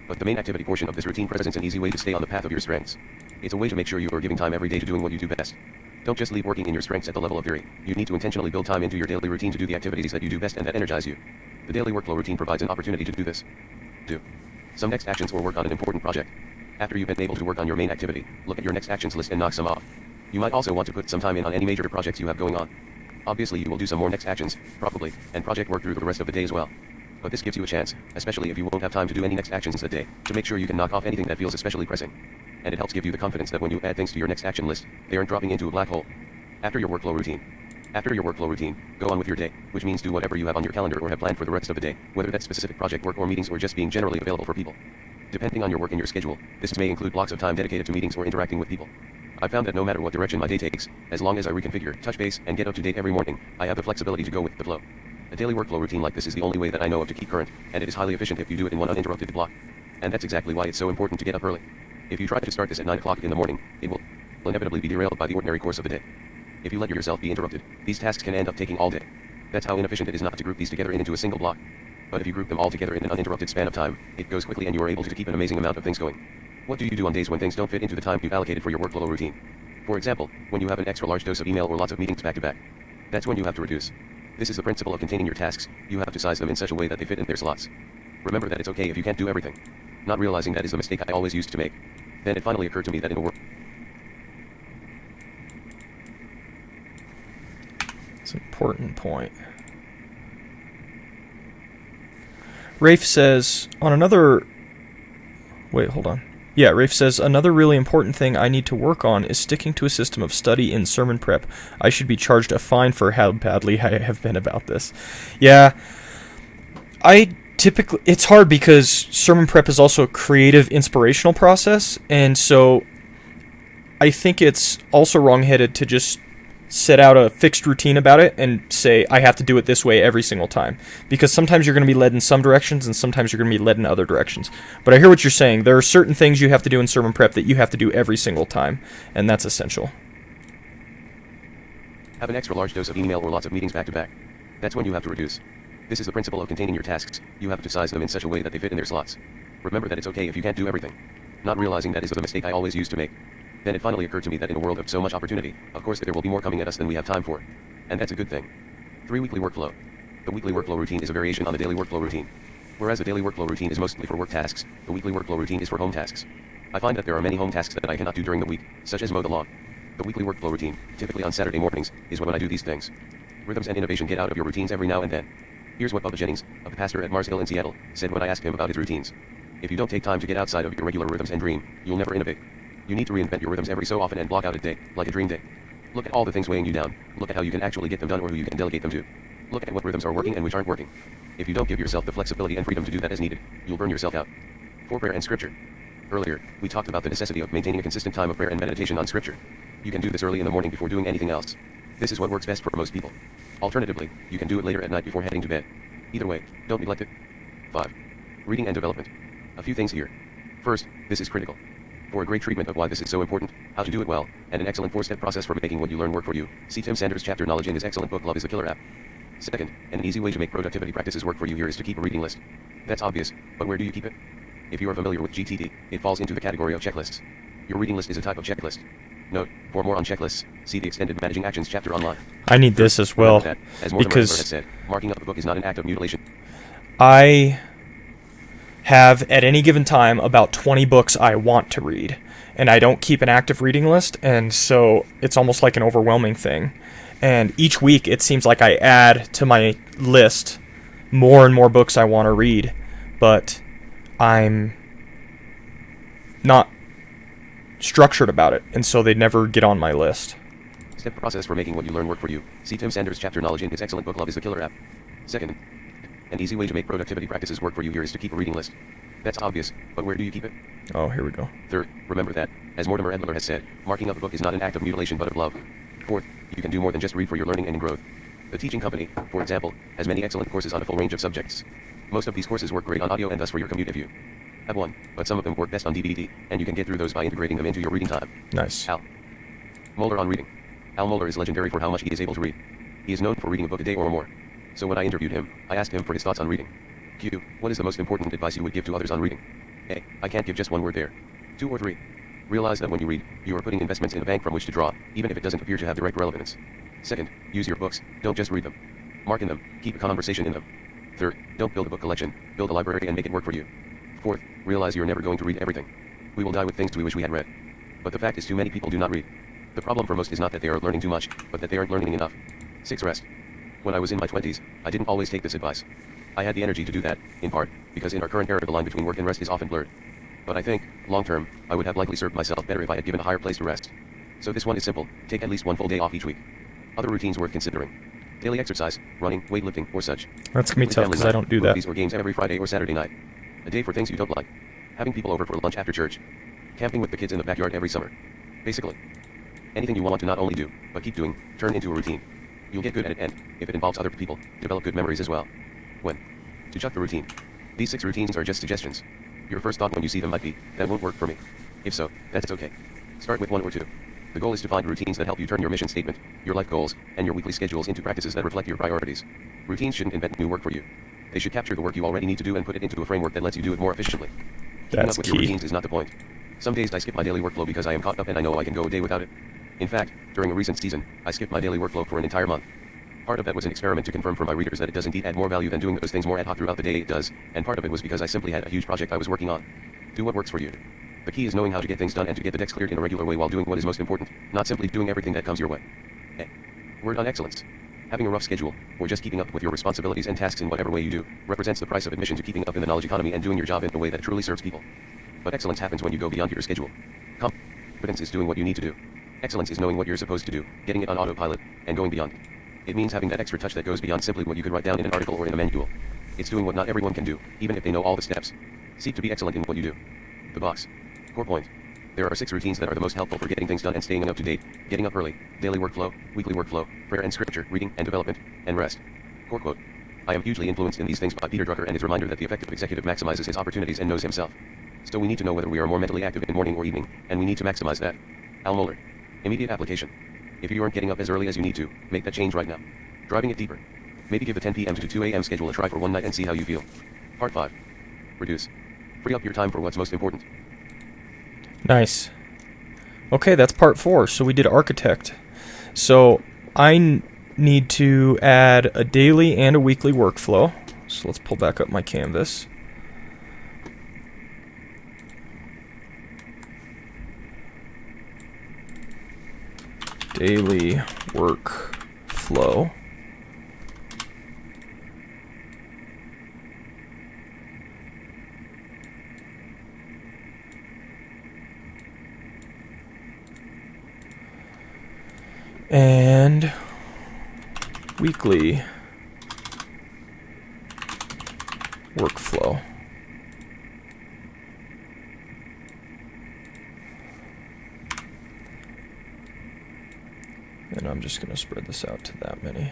But the main activity portion of this routine presents an easy way to stay on the path of your strengths. It's a way to make sure you are giving time every day to doing what you do best. Don't just leave working in your strengths at the level of theory. You need to intentionally build time into your daily routine to do the activities that you do best and that energize you. The daily workflow routine provides an opportunity to do this. 2. Some next actions or work on an important project. After you've been able to work on your main activity, look at your next actions list and knock some off. You might also want to put some time in on any major projects you have going on. Obviously you will do some more next actions, probably, and project work through the rest of the day as well. But this gives you a chance, especially if you won't have time to do any next actions that day, to make sure you can knock off anything that feels especially pressing. And it helps give you the confidence that when you add things to your next action list, they aren't dropping into a black hole. After your workflow routine. After your workflow routine, go on with your day, which means do whatever you have on your calendar or have planned for the rest of the day, whether that's specific project work or meetings or just being generally available for people. Depending on your work and your schedule, this may include blocks of time dedicated to meetings or interacting with people. I found that no matter what direction my day takes, as long as I reconfigure, touch base, and get up to date every morning, I have the flexibility to go with the flow. A daily workflow routine like this is the only way that I know of to keep current, and it is highly efficient if you do it in one uninterrupted block. And that's exactly why it's so important to get up early. If you try to start this at 9 o'clock in the morning, it will inevitably be derailed by the ordinary course of the day. If you let yourself be interrupted, these tasks can end up taking all day. That's how inefficient it is not to group these together into a single block. But if you group them all together in an uninterrupted span of time, it goes quickly and you are able to keep an amazing amount of things going. What do you do on days when things don't fit into the time you've allocated for your workflow routine? For example, when you have an extra large dose of email or lots of meetings back to back. That's when you have to reduce. This is the principle of containing your tasks. You have to size them in such a way that they fit in their slots. Remember that it's okay if you can't do everything. Not realizing that is the mistake I always used to make. Then it finally occurred to me that in a work. It's an important point. Rafe says, on another... Wait, hold on. Yeah, Rafe says, another really important thing I need to work on is sticking to a system of study in sermon prep. I should be charged a fine for how badly I have been about this. Yeah, I typically... It's hard because sermon prep is also a creative, inspirational process, and so I think it's also wrong-headed to just set out a fixed routine about it and say, I have to do it this way every single time. Because sometimes you're going to be led in some directions and sometimes you're going to be led in other directions. But I hear what you're saying. There are certain things you have to do in sermon prep that you have to do every single time, and that's essential. Have an extra large dose of email or lots of meetings back to back. That's when you have to reduce. This is the principle of containing your tasks. You have to size them in such a way that they fit in their slots. Remember that it's okay if you can't do everything. Not realizing that is the mistake I always used to make. Then it finally occurred to me that in a world of so much opportunity, of course there will be more coming at us than we have time for. And that's a good thing. 3 weekly workflow. The weekly workflow routine is a variation on the daily workflow routine. Whereas the daily workflow routine is mostly for work tasks, the weekly workflow routine is for home tasks. I find that there are many home tasks that I cannot do during the week, such as mow the lawn. The weekly workflow routine, typically on Saturday mornings, is when I do these things. Rhythms and innovation get out of your routines every now and then. Here's what Bubba Jennings, a pastor at Mars Hill in Seattle, said when I asked him about his routines. If you don't take time to get outside of your regular rhythms and dream, you'll never innovate. You need to reinvent your rhythms every so often and block out a day, like a dream day. Look at all the things weighing you down, look at how you can actually get them done or who you can delegate them to. Look at what rhythms are working and which aren't working. If you don't give yourself the flexibility and freedom to do that as needed, you'll burn yourself out. For prayer and scripture. Earlier, we talked about the necessity of maintaining a consistent time of prayer and meditation on scripture. You can do this early in the morning before doing anything else. This is what works best for most people. Alternatively, you can do it later at night before heading to bed. Either way, don't neglect it. 5. Reading and development. A few things here. First, this is critical. For a great treatment of why this is so important, how to do it well, and an excellent 4-step process for making what you learn work for you, see Tim Sanders' chapter Knowledge in his excellent book Love is the Killer app. Second, and an easy way to make productivity practices work for you here is to keep a reading list. That's obvious, but where do you keep it? If you are familiar with GTD, it falls into the category of checklists. Your reading list is a type of checklist. Note, for more on checklists, see the extended Managing Actions chapter online. I need this as well, that, as Mortimer because has said, marking up a book is not an act of mutilation. I have at any given time about 20 books I want to read, and I don't keep an active reading list, and so it's almost like an overwhelming thing. And each week it seems like I add to my list more and more books I want to read, but I'm not structured about it, and so they never get on my list. Step process for making what you learn work for you. See Tim Sanders' chapter Knowledge in his excellent book Love is the Killer app. Second, an easy way to make productivity practices work for you here is to keep a reading list. That's obvious, but where do you keep it? Oh, here we go. Third, remember that, as Mortimer Adler has said, marking up a book is not an act of mutilation but of love. Fourth, you can do more than just read for your learning and growth. The teaching company, for example, has many excellent courses on a full range of subjects. Most of these courses work great on audio and thus for your commute if you have one, but some of them work best on DVD, and you can get through those by integrating them into your reading time. Nice. Al Mohler on reading. Al Mohler is legendary for how much he is able to read. He is known for reading a book a day or more. So when I interviewed him, I asked him for his thoughts on reading. Q, what is the most important advice you would give to others on reading? A, I can't give just one word there. 2 or 3. Realize that when you read, you are putting investments in a bank from which to draw, even if it doesn't appear to have direct relevance. Second, use your books, don't just read them. Mark in them, keep a conversation in them. Third, don't build a book collection, build a library and make it work for you. Fourth, realize you're never going to read everything. We will die with things we wish we had read. But the fact is too many people do not read. The problem for most is not that they are learning too much, but that they aren't learning enough. 6. Rest. When I was in my 20s, I didn't always take this advice. I had the energy to do that, in part, because in our current era the line between work and rest is often blurred. But I think, long term, I would have likely served myself better if I had given a higher place to rest. So this one is simple, take at least one full day off each week. Other routines worth considering: daily exercise, running, weightlifting, or such. That's gonna be tough because I don't do that. Movies or games every Friday or Saturday night. A day for things you don't like. Having people over for lunch after church. Camping with the kids in the backyard every summer. Basically, anything you want to not only do, but keep doing, turn into a routine. You'll get good at it and, if it involves other people, develop good memories as well. When to chuck the routine. These 6 routines are just suggestions. Your first thought when you see them might be, that won't work for me. If so, that's okay. Start with 1 or 2. The goal is to find routines that help you turn your mission statement, your life goals, and your weekly schedules into practices that reflect your priorities. Routines shouldn't invent new work for you. They should capture the work you already need to do and put it into a framework that lets you do it more efficiently. Keeping That's up with key. your routines is not the point. Some days I skip my daily workflow because I am caught up and I know I can go a day without it. In fact, during a recent season, I skipped my daily workflow for an entire month. Part of that was an experiment to confirm for my readers that it does indeed add more value than doing those things more ad hoc throughout the day it does, and part of it was because I simply had a huge project I was working on. Do what works for you. The key is knowing how to get things done and to get the decks cleared in a regular way while doing what is most important, not simply doing everything that comes your way. Word on excellence. Having a rough schedule, or just keeping up with your responsibilities and tasks in whatever way you do, represents the price of admission to keeping up in the knowledge economy and doing your job in a way that truly serves people. But excellence happens when you go beyond your schedule. Competence is doing what you need to do. Excellence is knowing what you're supposed to do, getting it on autopilot, and going beyond. It means having that extra touch that goes beyond simply what you could write down in an article or in a manual. It's doing what not everyone can do, even if they know all the steps. Seek to be excellent in what you do. The box. Core point. There are 6 routines that are the most helpful for getting things done and staying up to date: getting up early, daily workflow, weekly workflow, prayer and scripture, reading and development, and rest. Core quote. I am hugely influenced in these things by Peter Drucker and his reminder that the effective executive maximizes his opportunities and knows himself. So we need to know whether we are more mentally active in morning or evening, and we need to maximize that. Al Mohler. Immediate application. If you aren't getting up as early as you need to, make that change right now. Driving it deeper. Maybe give the 10 p.m. to 2 a.m. schedule a try for one night and see how you feel. Part 5. Reduce. Free up your time for what's most important. Nice. Okay, that's part 4. So we did architect. So I need to add a daily and a weekly workflow. So let's pull back up my canvas. Daily workflow. And weekly workflow. And I'm just going to spread this out to that many.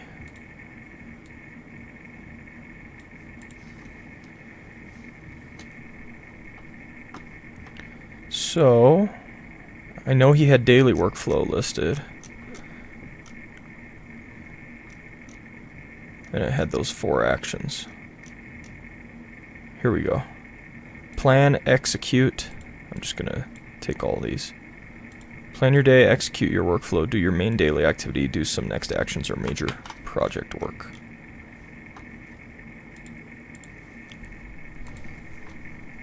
So, I know he had daily workflow listed. And it had those 4 actions. Here we go. Plan, execute. I'm just going to take all these. Plan your day, execute your workflow, do your main daily activity, do some next actions or major project work.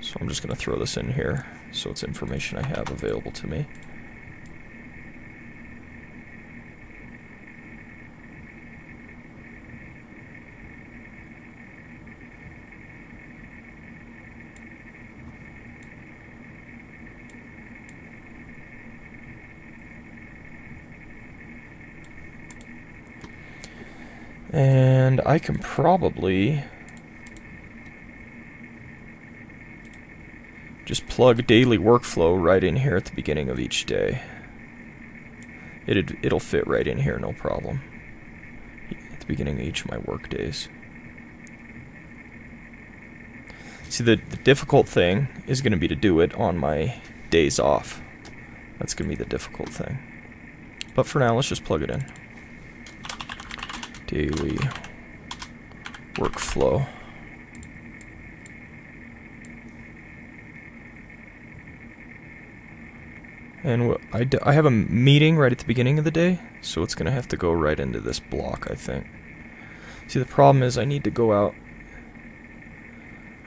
So I'm just going to throw this in here so it's information I have available to me. And I can probably just plug daily workflow right in here at the beginning of each day. It'll fit right in here, no problem. At the beginning of each of my work days. See, the difficult thing is going to be to do it on my days off. That's going to be the difficult thing. But for now, let's just plug it in. Daily workflow. And I have a meeting right at the beginning of the day, so it's going to have to go right into this block, I think. See, the problem is I need to go out.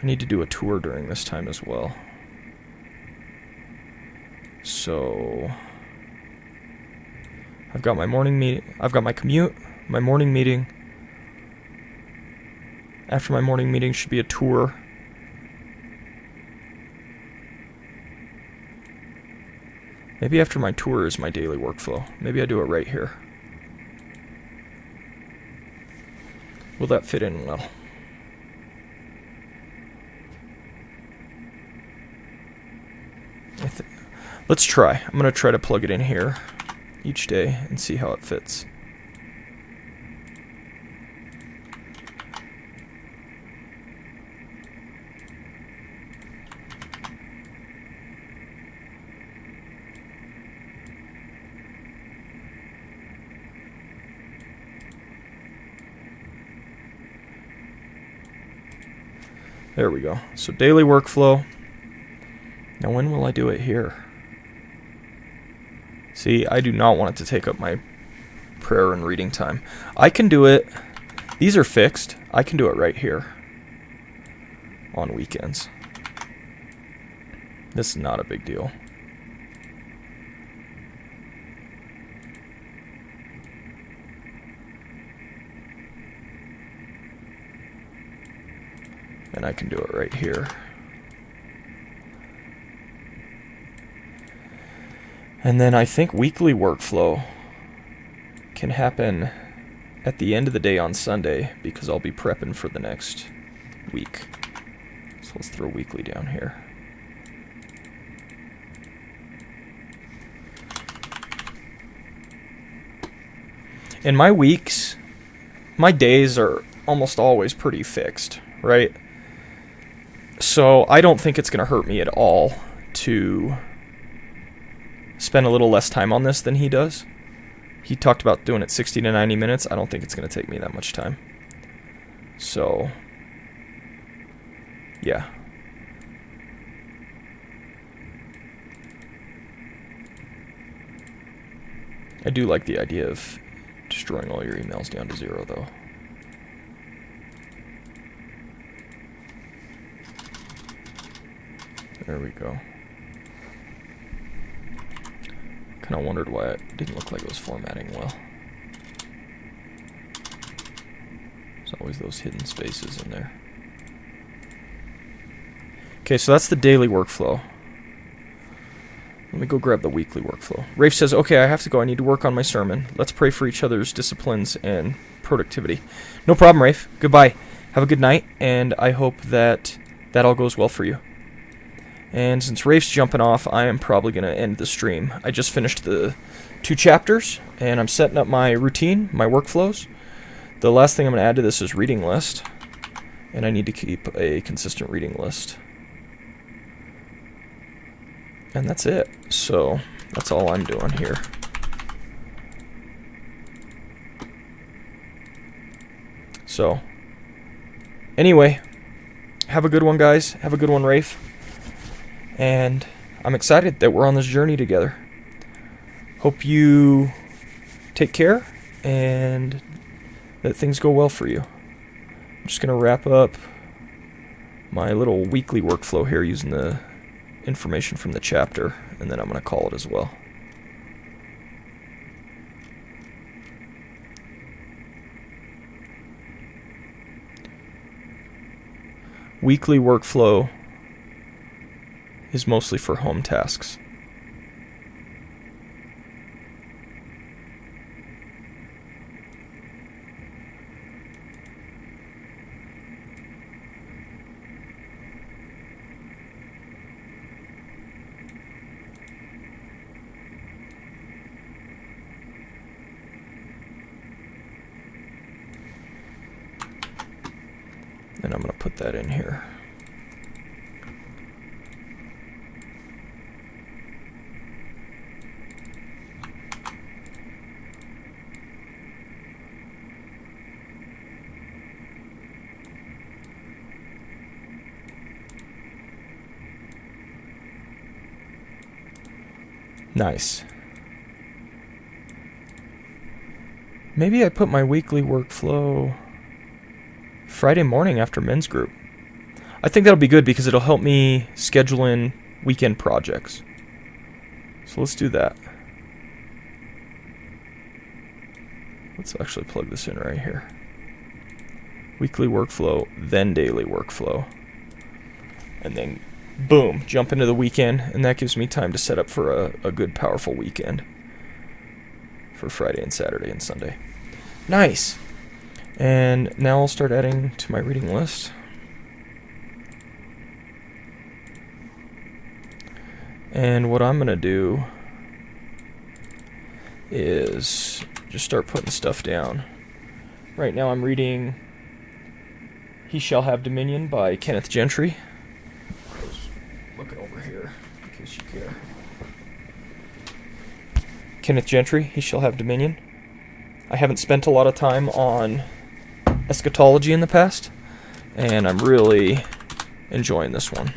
I need to do a tour during this time as well. So I've got my morning meeting. I've got my commute, my morning meeting. After my morning meeting should be a tour. Maybe after my tour is my daily workflow. Maybe I do it right here. Will that fit in well? Let's try. I'm going to try to plug it in here each day and see how it fits. There we go. So daily workflow. Now when will I do it here? See, I do not want it to take up my prayer and reading time. I can do it. These are fixed. I can do it right here on weekends. This is not a big deal. And I can do it right here. And then I think weekly workflow can happen at the end of the day on Sunday because I'll be prepping for the next week. So let's throw weekly down here. And my weeks, my days are almost always pretty fixed, right? So I don't think it's going to hurt me at all to spend a little less time on this than he does. He talked about doing it 60 to 90 minutes. I don't think it's going to take me that much time. So, yeah. I do like the idea of destroying all your emails down to 0, though. There we go. Kind of wondered why it didn't look like it was formatting well. There's always those hidden spaces in there. Okay, so that's the daily workflow. Let me go grab the weekly workflow. Rafe says, okay, I have to go. I need to work on my sermon. Let's pray for each other's disciplines and productivity. No problem, Rafe. Goodbye. Have a good night, and I hope that all goes well for you. And since Rafe's jumping off, I am probably going to end the stream. I just finished the 2 chapters, and I'm setting up my routine, my workflows. The last thing I'm going to add to this is reading list, and I need to keep a consistent reading list. And that's it. So that's all I'm doing here. So anyway, have a good one, guys. Have a good one, Rafe. And I'm excited that we're on this journey together. Hope you take care and that things go well for you. I'm just going to wrap up my little weekly workflow here using the information from the chapter, and then I'm going to call it as well. Weekly workflow is mostly for home tasks. And I'm going to put that in here. Nice. Maybe I put my weekly workflow Friday morning after men's group. I think that'll be good because it'll help me schedule in weekend projects. So let's do that. Let's actually plug this in right here. Weekly workflow, then daily workflow. And then boom, jump into the weekend, and that gives me time to set up for a good, powerful weekend for Friday and Saturday and Sunday. Nice. And now I'll start adding to my reading list. And what I'm going to do is just start putting stuff down. Right now I'm reading He Shall Have Dominion by Kenneth Gentry. I was looking over here in case you care. Kenneth Gentry, He Shall Have Dominion. I haven't spent a lot of time on eschatology in the past, and I'm really enjoying this one.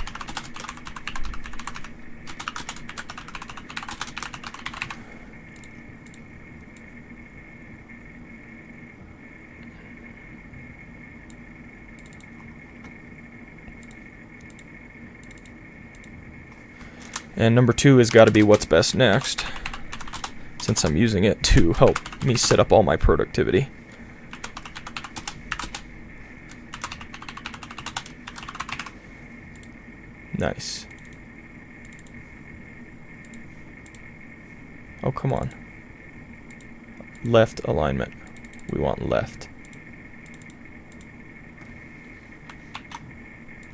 And number 2 has got to be What's Best Next, since I'm using it to help me set up all my productivity. Nice. Oh, come on. Left alignment. We want left.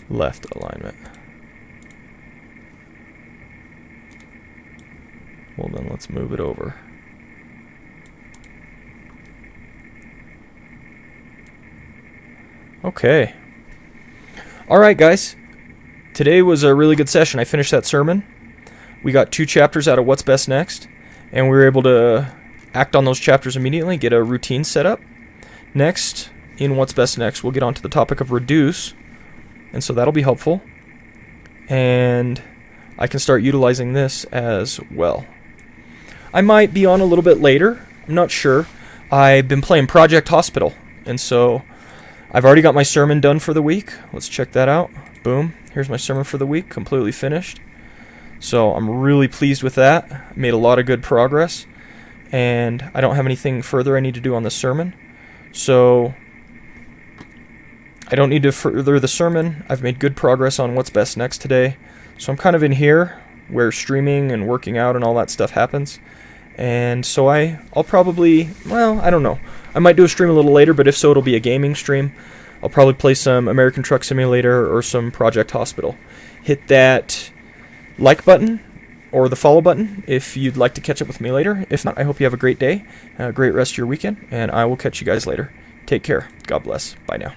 Left alignment. Well, then let's move it over. Okay. Alright, guys. Today was a really good session. I finished that sermon. We got 2 chapters out of What's Best Next, and we were able to act on those chapters immediately, get a routine set up. Next, in What's Best Next, we'll get onto the topic of reduce, and so that'll be helpful. And I can start utilizing this as well. I might be on a little bit later. I'm not sure. I've been playing Project Hospital, and so I've already got my sermon done for the week. Let's check that out. Boom. Here's my sermon for the week, completely finished. So I'm really pleased with that. I made a lot of good progress, and I don't have anything further I need to do on the sermon. So I don't need to further the sermon. I've made good progress on What's Best Next today. So I'm kind of in here where streaming and working out and all that stuff happens. And so I'll probably, well, I don't know. I might do a stream a little later, but if so, it'll be a gaming stream. I'll probably play some American Truck Simulator or some Project Hospital. Hit that like button or the follow button if you'd like to catch up with me later. If not, I hope you have a great day, a great rest of your weekend, and I will catch you guys later. Take care. God bless. Bye now.